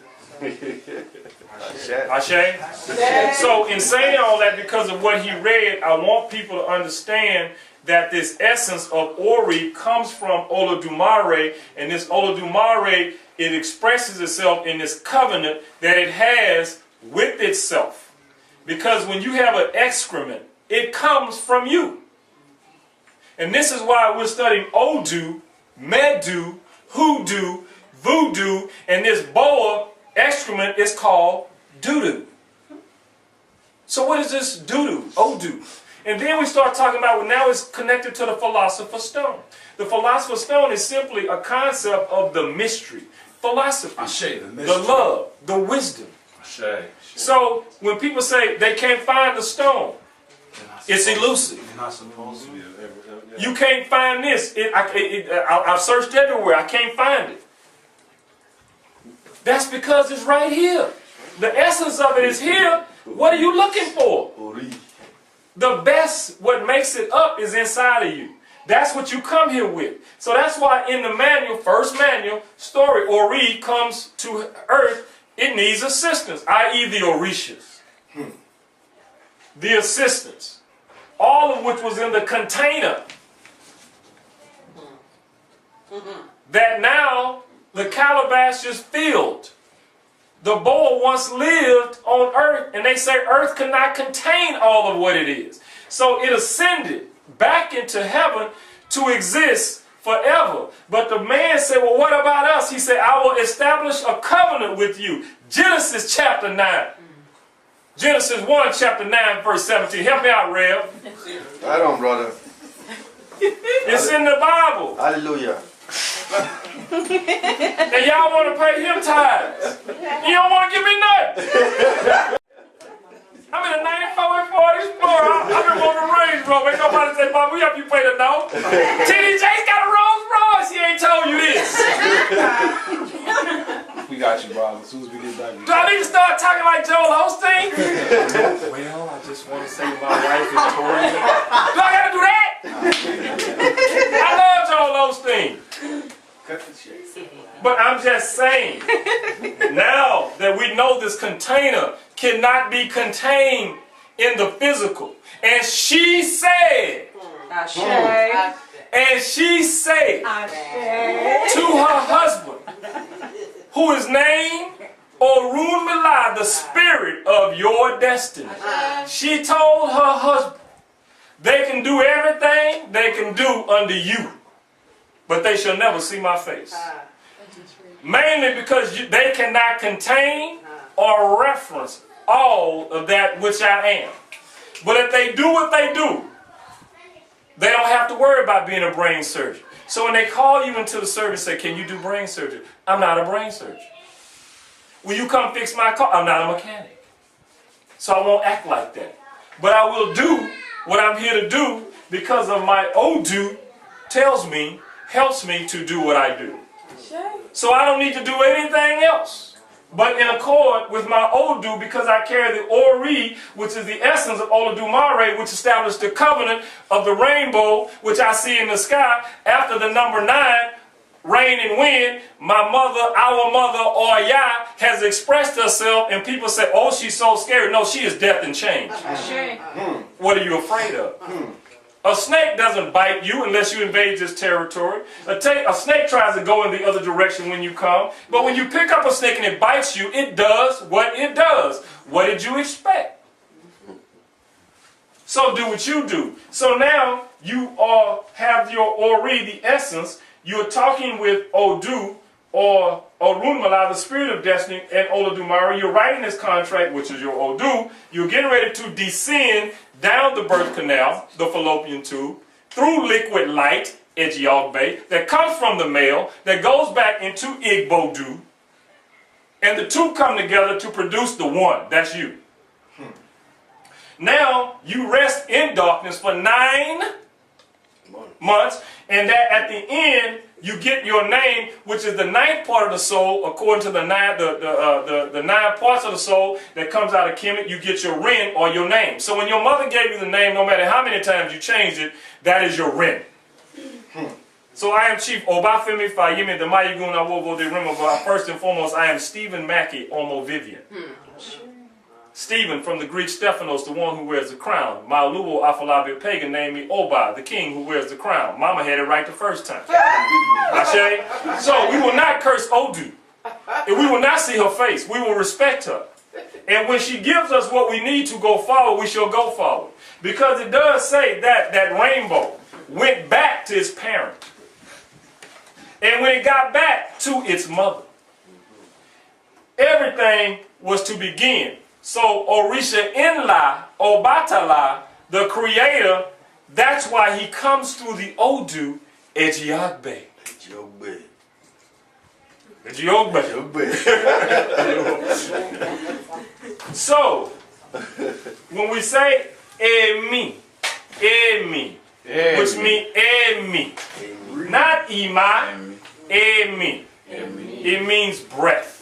Ashe? So in saying all that, because of what he read, I want people to understand that this essence of Ori comes from Olodumare, and this Olodumare, it expresses itself in this covenant that it has with itself. Because when you have an excrement, it comes from you. And this is why we're studying Odu, Medu, Hoodoo, Voodoo, and this boa excrement is called doo-doo. So what is this doo-doo, Odu? And then we start talking about, well, now it's connected to the Philosopher's Stone. The Philosopher's Stone is simply a concept of the mystery, philosophy, the love, the wisdom. So when people say they can't find the stone, it's elusive. You're not supposed to be. You can't find this. I've searched everywhere. I can't find it. That's because it's right here. The essence of it is here. What are you looking for? The best, what makes it up, is inside of you. That's what you come here with. So that's why in the manual, first manual, story, Ori comes to earth, it needs assistance, i.e. the Orishas. The assistance. All of which was in the container. That now the calabash is filled. The boa once lived on earth, and they say earth cannot contain all of what it is. So it ascended back into heaven to exist forever. But the man said, well, what about us? He said, I will establish a covenant with you. Genesis chapter 9. Genesis 1 chapter 9 verse 17. Help me out, Rev. Right on, brother. It's in the Bible. Hallelujah. And y'all want to pay him tithes. You don't want to give me nothing. I'm in a 94 and 40 floor. I've been on the Range Rover. Ain't nobody say, Bob, we help you pay the note. TDJ's got a Rolls Royce. He ain't told you this. We got you, bro. As soon as we get back. Do I need to start talking like Joel Osteen? Well, I just want to say my wife is Tori. Do I got to do that? I love Joel Osteen. But I'm just saying, now that we know this container cannot be contained in the physical. And she said, and she said to her husband, who is named Orun Mila, the spirit of your destiny. She told her husband, they can do everything they can do under you, but they shall never see my face. Mainly because they cannot contain or reference all of that which I am. But if they do what they do, they don't have to worry about being a brain surgeon. So when they call you into the service and say, can you do brain surgery? I'm not a brain surgeon. Will you come fix my car? I'm not a mechanic. So I won't act like that. But I will do what I'm here to do because of my Odu tells me, helps me to do what I do. So I don't need to do anything else but in accord with my Odu, because I carry the Ori, which is the essence of Olodumare, which established the covenant of the rainbow, which I see in the sky. After the number 9, rain and wind, my mother, our mother, Oya, has expressed herself, and people say, oh, she's so scary. No, she is death and change. What are you afraid of? A snake doesn't bite you unless you invade its territory. A snake tries to go in the other direction when you come. But when you pick up a snake and it bites you, it does what it does. What did you expect? So do what you do. So now you have your Ori, the essence. You're talking with Odu or Orunmala, the spirit of destiny, and Olodumare. You're writing this contract, which is your Odu. You're getting ready to descend down the birth canal, the fallopian tube, through liquid light, Ejiogbe, that comes from the male, that goes back into Igbodu, and the two come together to produce the one. That's you. Now, you rest in darkness for 9 months, and that at the end, you get your name, which is the 9th part of the soul, according to the 9 parts of the soul that comes out of Kemet. You get your Ren, or your name. So when your mother gave you the name, no matter how many times you changed it, that is your Ren. So I am Chief Obafemi Fayemi, the Mayiguna Wovo de Rimo. First and foremost, I am Stephen Mackey Omo Vivian. Stephen, from the Greek Stephanos, the one who wears the crown. Maluo Afalabi pagan named me Oba, the king who wears the crown. Mama had it right the first time. Ashe? So we will not curse Odu. And we will not see her face. We will respect her. And when she gives us what we need to go forward, we shall go forward. Because it does say that that rainbow went back to its parent. And when it got back to its mother, everything was to begin. So Orisha Inla, Obatala, the creator, that's why he comes through the Odu, Ejiogbe. Ejiogbe. So, when we say Emi, which means Emi, not Ima, Emi, it means breath.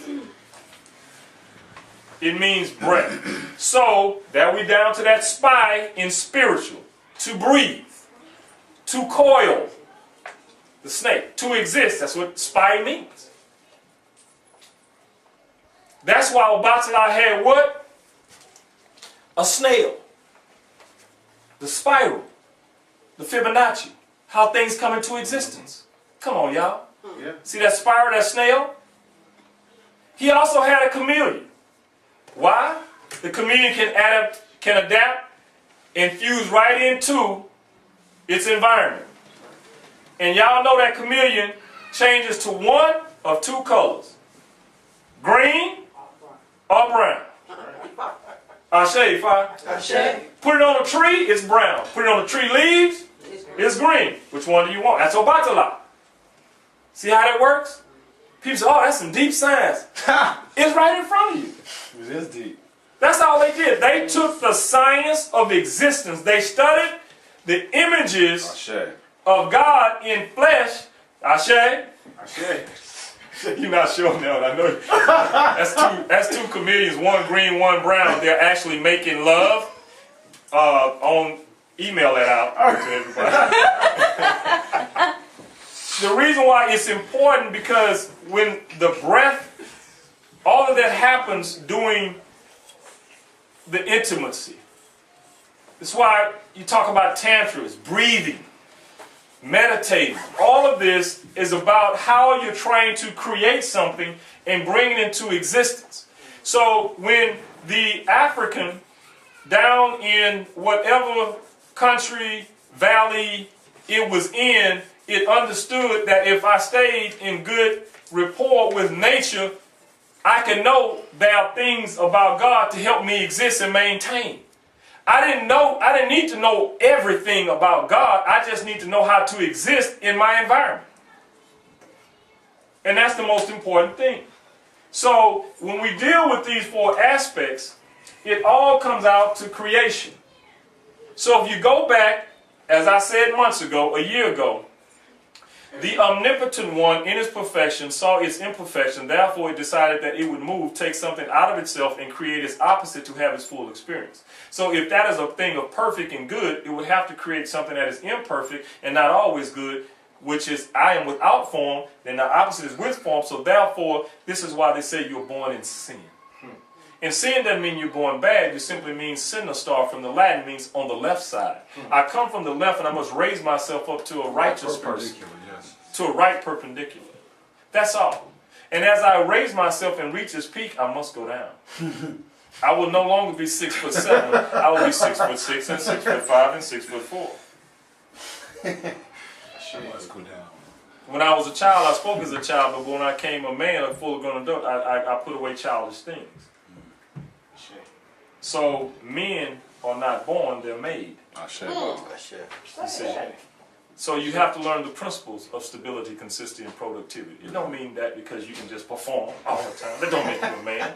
It means breath. So, that we down to that spy in spiritual. To breathe. To coil. The snake. To exist. That's what spy means. That's why Obatala had what? A snail. The spiral. The Fibonacci. How things come into existence. Come on, y'all. Yeah. See that spiral, that snail? He also had a chameleon. Why? The chameleon can adapt and fuse right into its environment. And y'all know that chameleon changes to one of two colors. Green or brown. Ashe, Fa. Ashe. Put it on a tree, it's brown. Put it on the tree leaves, it's green. Which one do you want? That's Obatala. See how that works? People say, oh, that's some deep science. It's right in front of you. It is deep. That's all they did. They took the science of existence. They studied the images Ashe. of God in flesh. Ashe. Ashe. You're not showing that. I know. That's two comedians, one green, one brown. They're actually making love. Email that out to everybody. The reason why it's important because when the breath, all of that happens during the intimacy. That's why you talk about tantras, breathing, meditating. All of this is about how you're trying to create something and bring it into existence. So when the African down in whatever country, valley it was in, it understood that if I stayed in good rapport with nature, I can know there are things about God to help me exist and maintain. I didn't need to know everything about God. I just need to know how to exist in my environment. And that's the most important thing. So when we deal with these four aspects, it all comes out to creation. So if you go back, as I said months ago, a year ago, the omnipotent one in its perfection saw its imperfection, therefore it decided that it would move, take something out of itself and create its opposite to have its full experience. So if that is a thing of perfect and good, it would have to create something that is imperfect and not always good, which is I am without form, then the opposite is with form, so therefore this is why they say you're born in sin. And sin doesn't mean you're born bad, it simply means sinister from the Latin means on the left side. I come from the left and I must raise myself up to a righteous person. Yes. To a right perpendicular. That's all. And as I raise myself and reach this peak, I must go down. I will no longer be 6'7". I will be 6'6" and 6'5" and 6'4". Let's go down. When I was a child, I spoke as a child, but when I became a man, a full-grown adult, I put away childish things. So men are not born, they're made. Ashe. You see? So you have to learn the principles of stability, consistency, and productivity. It don't mean that because you can just perform all the time. That don't make you a man.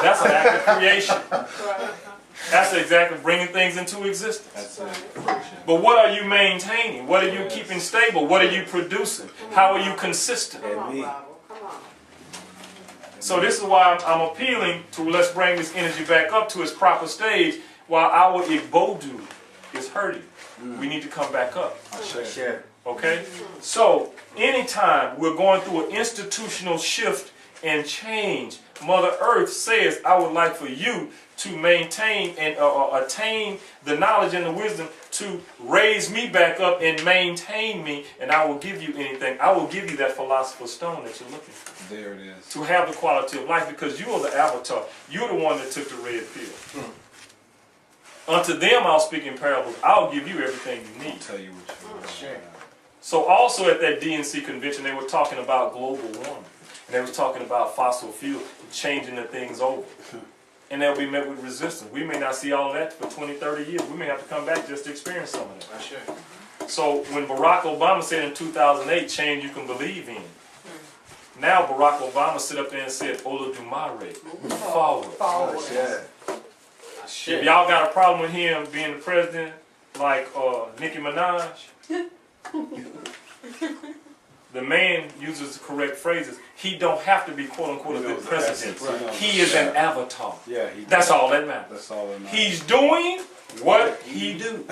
That's an act of creation. That's exactly bringing things into existence. That's it. But what are you maintaining? What are you keeping stable? What are you producing? How are you consistent? And me. So this is why I'm appealing to let's bring this energy back up to its proper stage while our Igbodu is hurting. We need to come back up. Okay? So anytime we're going through an institutional shift and change, Mother Earth says, I would like for you to maintain and attain the knowledge and the wisdom to raise me back up and maintain me, and I will give you anything. I will give you that philosopher's stone that you're looking for. There it is. To have the quality of life, because you are the avatar. You're the one that took the red pill. Unto them I'll speak in parables. I'll give you everything you need. I'll tell you what you want. Sure. So also at that DNC convention, they were talking about global warming. And they were talking about fossil fuel, changing the things over. And they'll be met with resistance. We may not see all of that for 20, 30 years. We may have to come back just to experience some of that. Sure. So when Barack Obama said in 2008, change you can believe in. Now Barack Obama sit up there and said, Olodumare, move forward. If y'all got a problem with him being the president, like Nicki Minaj, the man uses the correct phrases. He don't have to be quote unquote a good president. He is an avatar. Yeah, That's all that matters. That's all that matters. He's doing what he do.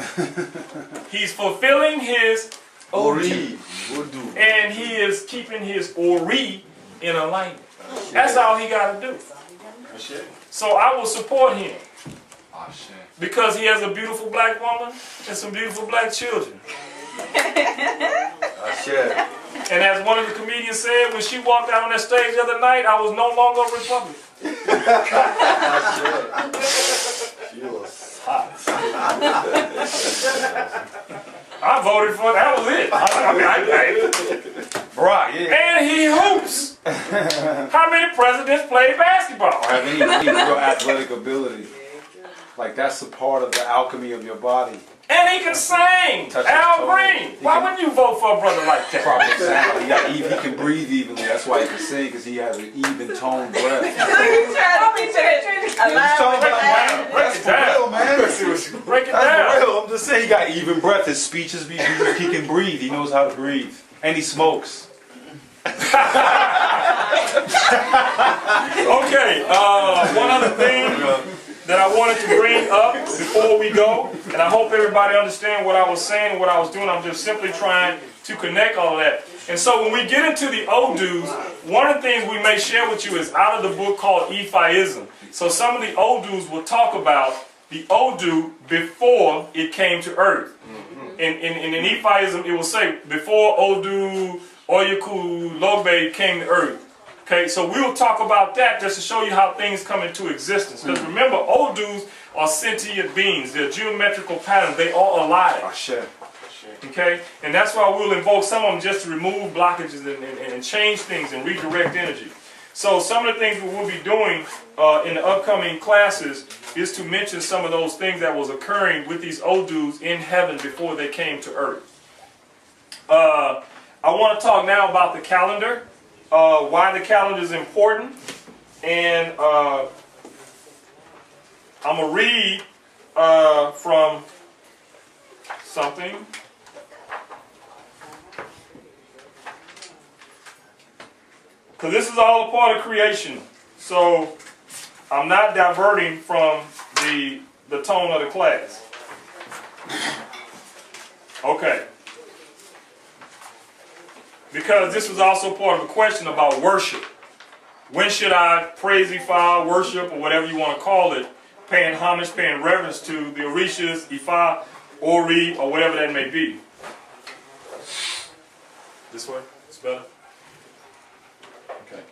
He's fulfilling his Ori. And he is keeping his Ori in alignment. That's all he got to do. So I will support him. Because he has a beautiful black woman and some beautiful black children. And as one of the comedians said, when she walked out on that stage the other night, I was no longer a Republican. She was hot. I voted for that was it. Right. And he hoops. How many presidents played basketball? Or have any your athletic ability. Like that's a part of the alchemy of your body. And he can sing. Touch his Al toe. Green. Why wouldn't you vote for a brother like that? Proper sound. He can breathe evenly. That's why he can sing, because he has an even toned breath. Break it down. Man. Break it That's down. for real. I'm just saying he got even breath. His speeches he can breathe. He knows how to breathe. And he smokes. Okay, one other thing that I wanted to bring up before we go, and I hope everybody understand what I was saying and what I was doing. I'm just simply trying to connect all of that. And so when we get into the Odus, one of the things we may share with you is out of the book called Ephiism. So some of the Odus will talk about the Odu before it came to earth. In Ephiism, it will say before Odu Oyaku Lobe came to earth. Okay, so we will talk about that just to show you how things come into existence. Because remember, Odus are sentient beings. They're geometrical patterns. They are alive. Okay, and that's why we'll invoke some of them just to remove blockages and change things and redirect energy. So some of the things we will be doing in the upcoming classes is to mention some of those things that was occurring with these Odus in heaven before they came to earth. I want to talk now about the calendar. Why the calendar is important, and I'm going to read from something. Because this is all a part of creation, so I'm not diverting from the tone of the class. Okay. Because this was also part of a question about worship. When should I praise Ifa, worship, or whatever you want to call it, paying homage, paying reverence to the Orishas, Ifa, Ori, or whatever that may be? This way? It's better? Okay.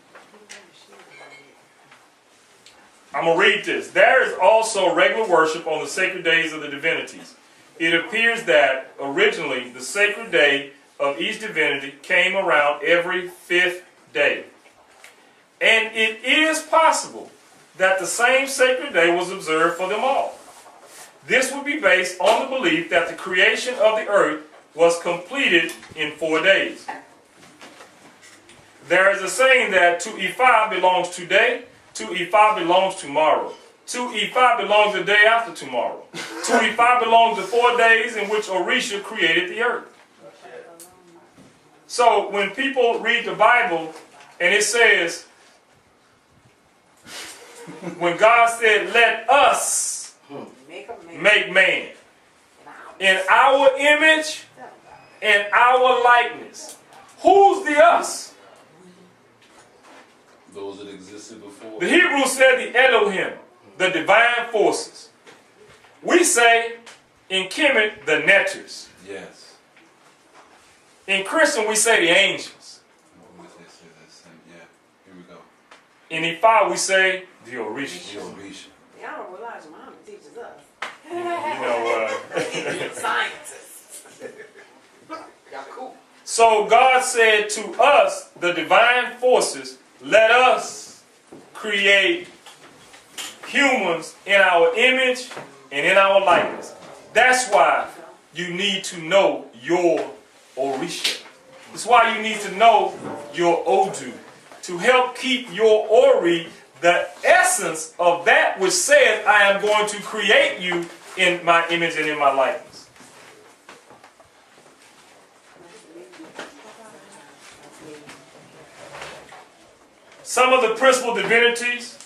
I'm going to read this. There is also regular worship on the sacred days of the divinities. It appears that originally the sacred day of each divinity came around every 5th day. And it is possible that the same sacred day was observed for them all. This would be based on the belief that the creation of the earth was completed in 4 days. There is a saying that to Ifa belongs today, to Ifa belongs tomorrow. To Ifa belongs the day after tomorrow. To Ifa belongs the 4 days in which Orisha created the earth. So when people read the Bible and it says, when God said, let us make man in our image and our likeness. Who's the us? Those that existed before. The Hebrew said the Elohim, the divine forces. We say in Kemet, the Neters. Yes. In Christian, we say the angels. Yeah. Here we go. In Ifa, we say the Orisha. The Orisha. Y'all don't realize Mama teaches us. You know, Scientists. Y'all cool. so God said to us, the divine forces, let us create humans in our image and in our likeness. That's why you need to know your Orisha. That's why you need to know your Odu. To help keep your Ori, the essence of that which says, I am going to create you in my image and in my likeness. Some of the principal divinities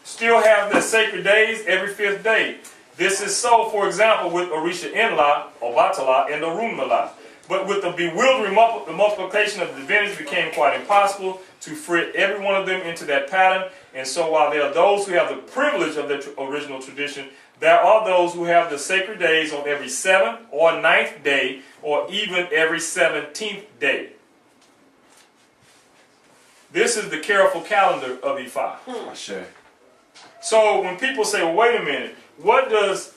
still have their sacred days every 5th day. This is so, for example, with Orisha Enla, Obatala, and Orunmala. But with the bewildering multiplication of the divinities, it became quite impossible to fit every one of them into that pattern. And so while there are those who have the privilege of the original tradition, there are those who have the sacred days on every 7th or 9th day, or even every 17th day. This is the careful calendar of Ifa. Ashe. So when people say, well, wait a minute, what does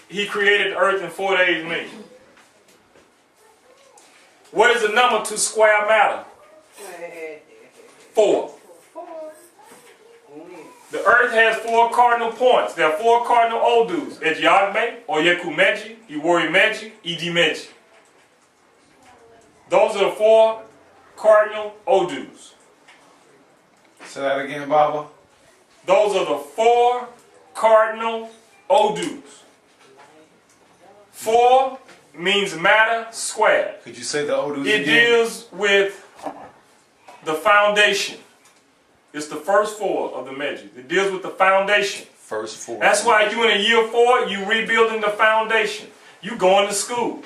he created the earth in 4 days mean? What is the number to square matter? 4. The earth has 4 cardinal points. There are 4 cardinal odus. Ejiagme, Oyekumeji, Iworimeji, Idimeji. Those are the 4 cardinal odus. Say that again, Baba. Those are the 4 cardinal odus. 4 means matter squared. Could you say the odus It again? deals with the foundation. It's the first 4 of the Meji. It deals with the foundation. First 4. That's why you in a year 4, you rebuilding the foundation. You going to school.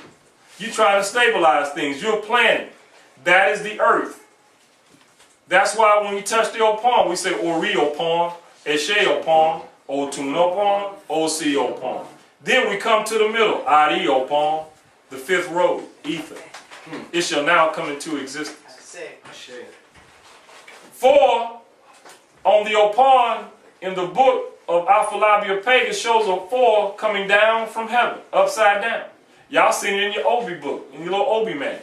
You trying to stabilize things. You're planning. That is the earth. That's why when we touch the Opon, we say Ori Opon, Eshe Opon, Otun Opon, Osi Opon. Then we come to the middle, Adi Opon, the 5th road, ether. It shall now come into existence. 4 on the Opon in the book of Afalabi Pega shows a 4 coming down from heaven, upside down. Y'all seen it in your Obi book, in your little Obi man.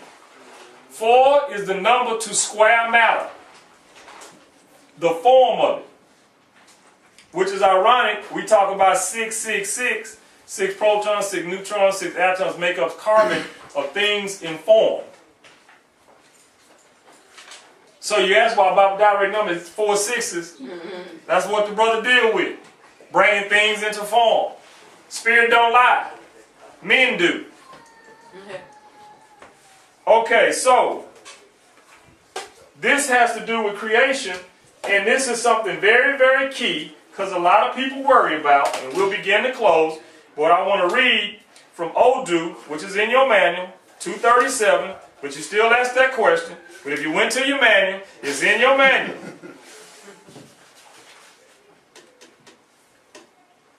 4 is the number to square matter. The form of it. Which is ironic, we talk about 666, 6 protons, 6 neutrons, 6 atoms make up carbon of things in form. So you ask why about direct number is 4 6s. That's what the brother deal with. Bringing things into form. Spirit don't lie. Men do. Okay, so this has to do with creation, and this is something very, very key because a lot of people worry about, and we'll begin to close. But I want to read from Odu, which is in your manual, 237, but you still ask that question. But if you went to your manual, it's in your manual.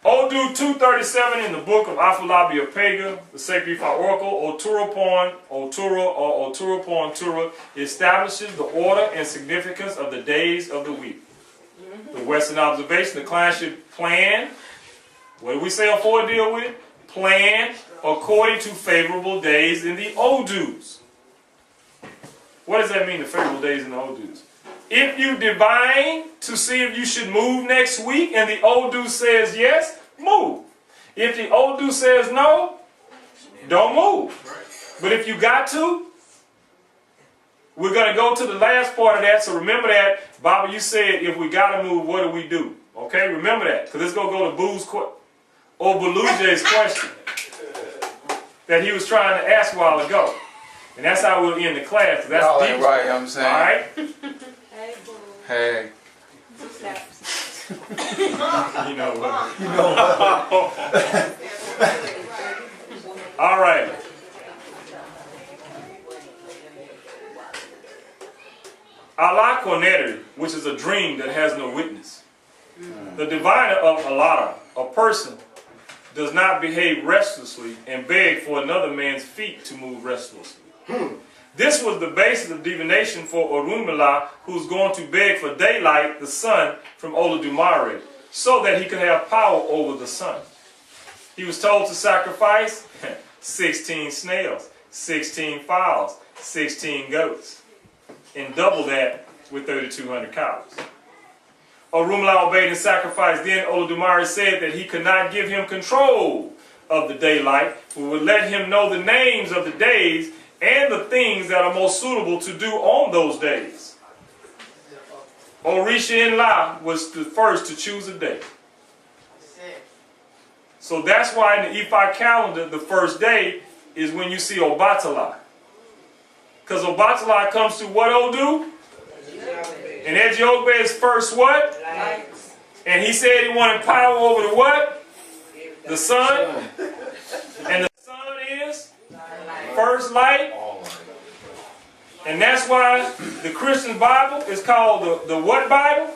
Odu 237 in the book of Afalabi Pega, the Sacred Ifa Oracle, Oturopon, Otura, or Oturopon Tura, establishes the order and significance of the days of the week. The Western observation, the client should plan. What do we say a 4 deal with? Plan according to favorable days in the Odus. What does that mean, the favorable days in the Odus? If you divine to see if you should move next week and the Odu says yes, move. If the Odu says no, don't move. But if you got to, we're going to go to the last part of that. So remember that, Baba, you said if we got to move, what do we do? Okay, remember that. Because let's go to Boo's Beluje's question that he was trying to ask a while ago. And that's how we'll end the class. That's Y'all deep. ain't right, you know what I'm saying? All right? Hey, boo. Hey. You know what? All right. Allah Koneri, which is a dream that has no witness. The diviner of Alara, a person, does not behave restlessly and beg for another man's feet to move restlessly. This was the basis of divination for Orunmila, who's going to beg for daylight, the sun, from Olodumare, so that he could have power over the sun. He was told to sacrifice 16 snails, 16 fowls, 16 goats, and double that with 3,200 cows. Orunmila obeyed and sacrificed. Then Olodumare said that he could not give him control of the daylight, but would let him know the names of the days and the things that are most suitable to do on those days. Orisha Nla was the first to choose a day. So that's why in the Ifa calendar, the first day is when you see Obatala. Because Obatala comes to what Odu? And Ejiogbe is first what? Light. And he said he wanted power over the what? The sun. And the sun is first light. And that's why the Christian Bible is called the what Bible?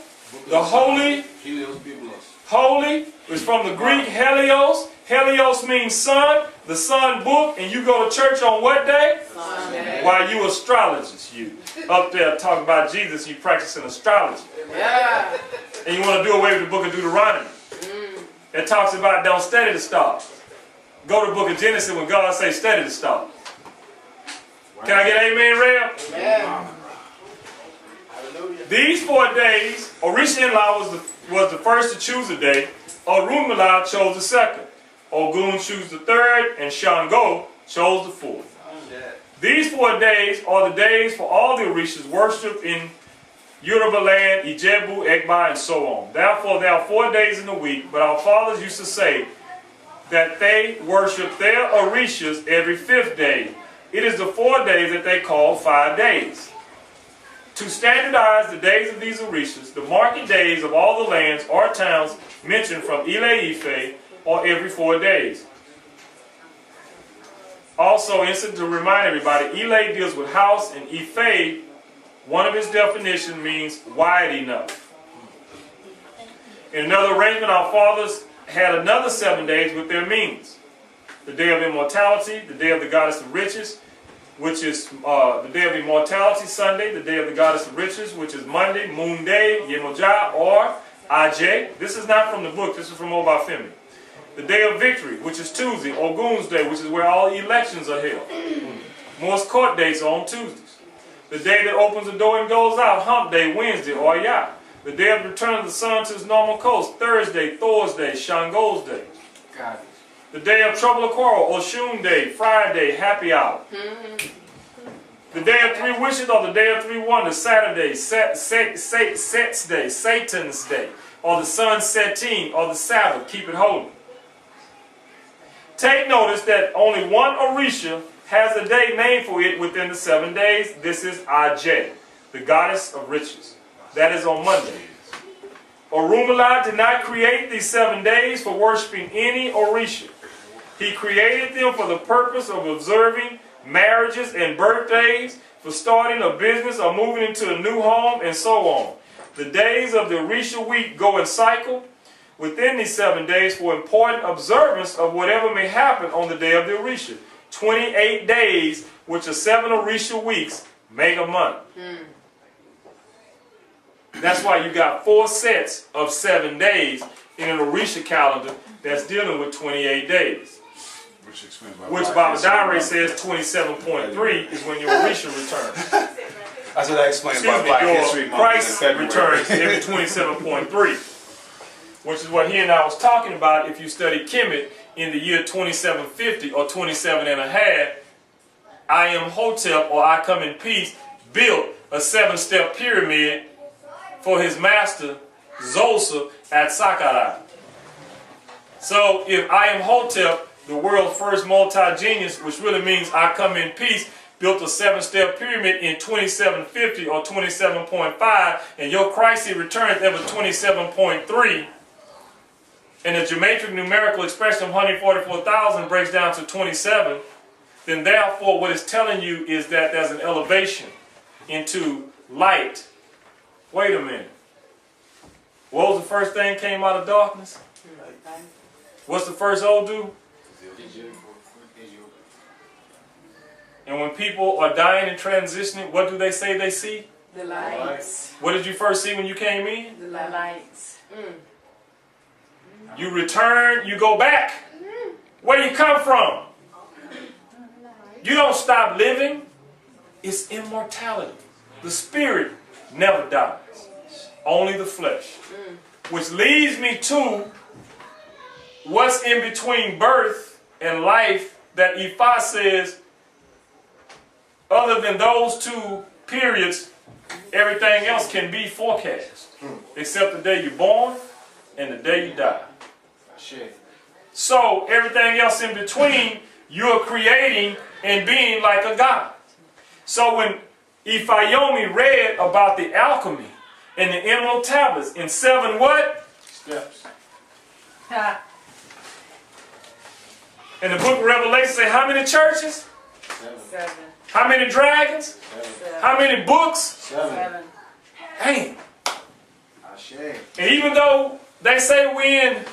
The Holy Holy is from the Greek helios. Helios means sun, the sun book, and you go to church on what day? Sunday. Why you astrologist, you. Up there talking about Jesus, you practicing astrology. Yeah. And you want to do away with the book of Deuteronomy. It talks about don't study the stars. Go to the book of Genesis when God says study the stars. Can I get amen, Rev? Yeah. These 4 days, Orisha-in-law was the first to choose a day. Orunmila chose the second. Ogun chose the third, and Shango chose the fourth. These 4 days are the days for all the Orishas worshipped in Yoruba land, Ijebu, Egba, and so on. Therefore, there are 4 days in the week, but our fathers used to say that they worship their Orishas every 5th day. It is the 4 days that they call 5 days. To standardize the days of these Orishas, the market days of all the lands or towns mentioned from Ile-Ife are every 4 days. Also, instant to remind everybody, Ile deals with house, and Ife, one of its definitions means wide enough. In another arrangement, our fathers had another 7 days with their means. The day of immortality, the day of the goddess of riches, which is the day of immortality, Sunday, the day of the goddess of riches, which is Monday, Moon Day, Yemoja, or Ajay. This is not from the book, this is from Obafemi. The day of victory, which is Tuesday, Ogun's Day, which is where all elections are held. Most court dates are on Tuesdays. The day that opens the door and goes out, Hump Day, Wednesday, or Yah. The day of the return of the sun to its normal coast, Thursday, Thor's Day, Shango's Day. Got it. The day of trouble or quarrel, Oshun Day, Friday, Happy Hour. The day of 3 wishes or the day of 3 wonders, Saturday, Set's Day, Satan's Day, or the sun setting, or the Sabbath, keep it holy. Take notice that only one Orisha has a day named for it within the 7 days. This is Ajay, the goddess of riches. That is on Monday. Orunmila did not create these 7 days for worshiping any Orisha. He created them for the purpose of observing marriages and birthdays, for starting a business or moving into a new home, and so on. The days of the Orisha week go in cycle within these 7 days for important observance of whatever may happen on the day of the Orisha. 28 days, which are 7 Orisha weeks, make a month. That's why you got 4 sets of 7 days in an Orisha calendar that's dealing with 28 days. Which explains why. Which Baba Dare says 27.3 is when your Orisha returns. That's what I explained about Black History Your Month in Christ February. returns every 27.3. Which is what he and I was talking about if you study Kemet in the year 2750 or 27 and a half. I am Hotep, or I come in peace, built a 7-step pyramid for his master, Zosa, at Saqqara. So if I am Hotep, the world's first multi-genius, which really means I come in peace, built a 7-step pyramid in 2750 or 27.5, and your crisis returns ever 27.3, and the geometric numerical expression of 144,000 breaks down to 27, then therefore what it's telling you is that there's an elevation into light. Wait a minute. What was the first thing came out of darkness? What's the first Odu? And when people are dying and transitioning, what do they say they see? The lights. What did you first see when you came in? The lights. You return, you go back. Where you come from? You don't stop living. It's immortality. The spirit never dies. Only the flesh. Which leads me to what's in between birth and life that Ifa says, other than those 2 periods, everything else can be forecast. Except the day you're born and the day you die. So everything else in between, you're creating and being like a god. So when Ifayomi read about the alchemy and the emerald tablets in 7 what? Steps. And the book of Revelation say how many churches? 7. How many dragons? 7. How many books? 7. Damn. And even though They say we in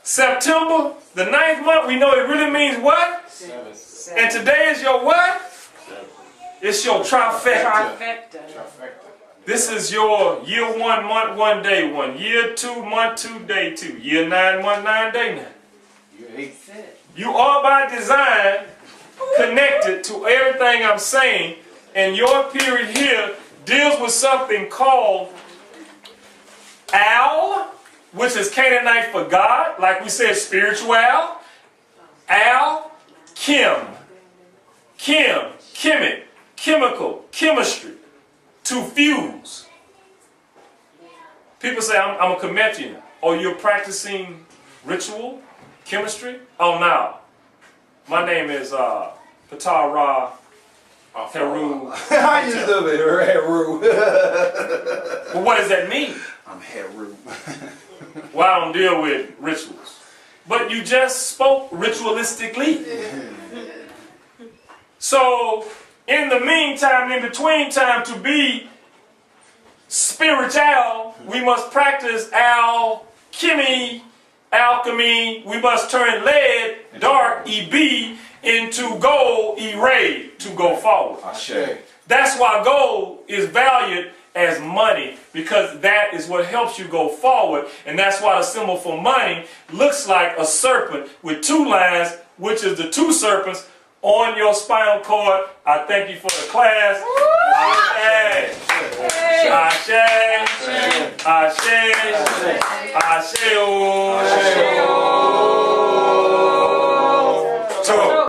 September, the 9th month. We know it really means what? And today is your what? It's your trifecta. Trifecta. This is your year 1, month 1, day 1. Year 2, month 2, day 2. Year 9, month 9, day 9. You are by design connected to everything I'm saying, and your period here deals with something called Al, which is Canaanite for God, like we said, spiritual. Al, Chem, chemic, chemical, chemistry, to fuse. People say, I'm a Cometian. Oh, you're practicing ritual, chemistry? Oh, no. My name is Patara Heru. I used to be Heru. But what does that mean? I'm Heru. Well, I don't deal with rituals. But you just spoke ritualistically. So, in the meantime, in between time, to be spiritual, we must practice alchemy. We must turn lead, dark, EB, into gold, E-ray, to go forward. That's why gold is valued as money, because that is what helps you go forward. And that's why the symbol for money looks like a serpent with 2 lines, which is the 2 serpents on your spinal cord. I thank you for the class. Ashe. Ashe. Ashe. Ashe.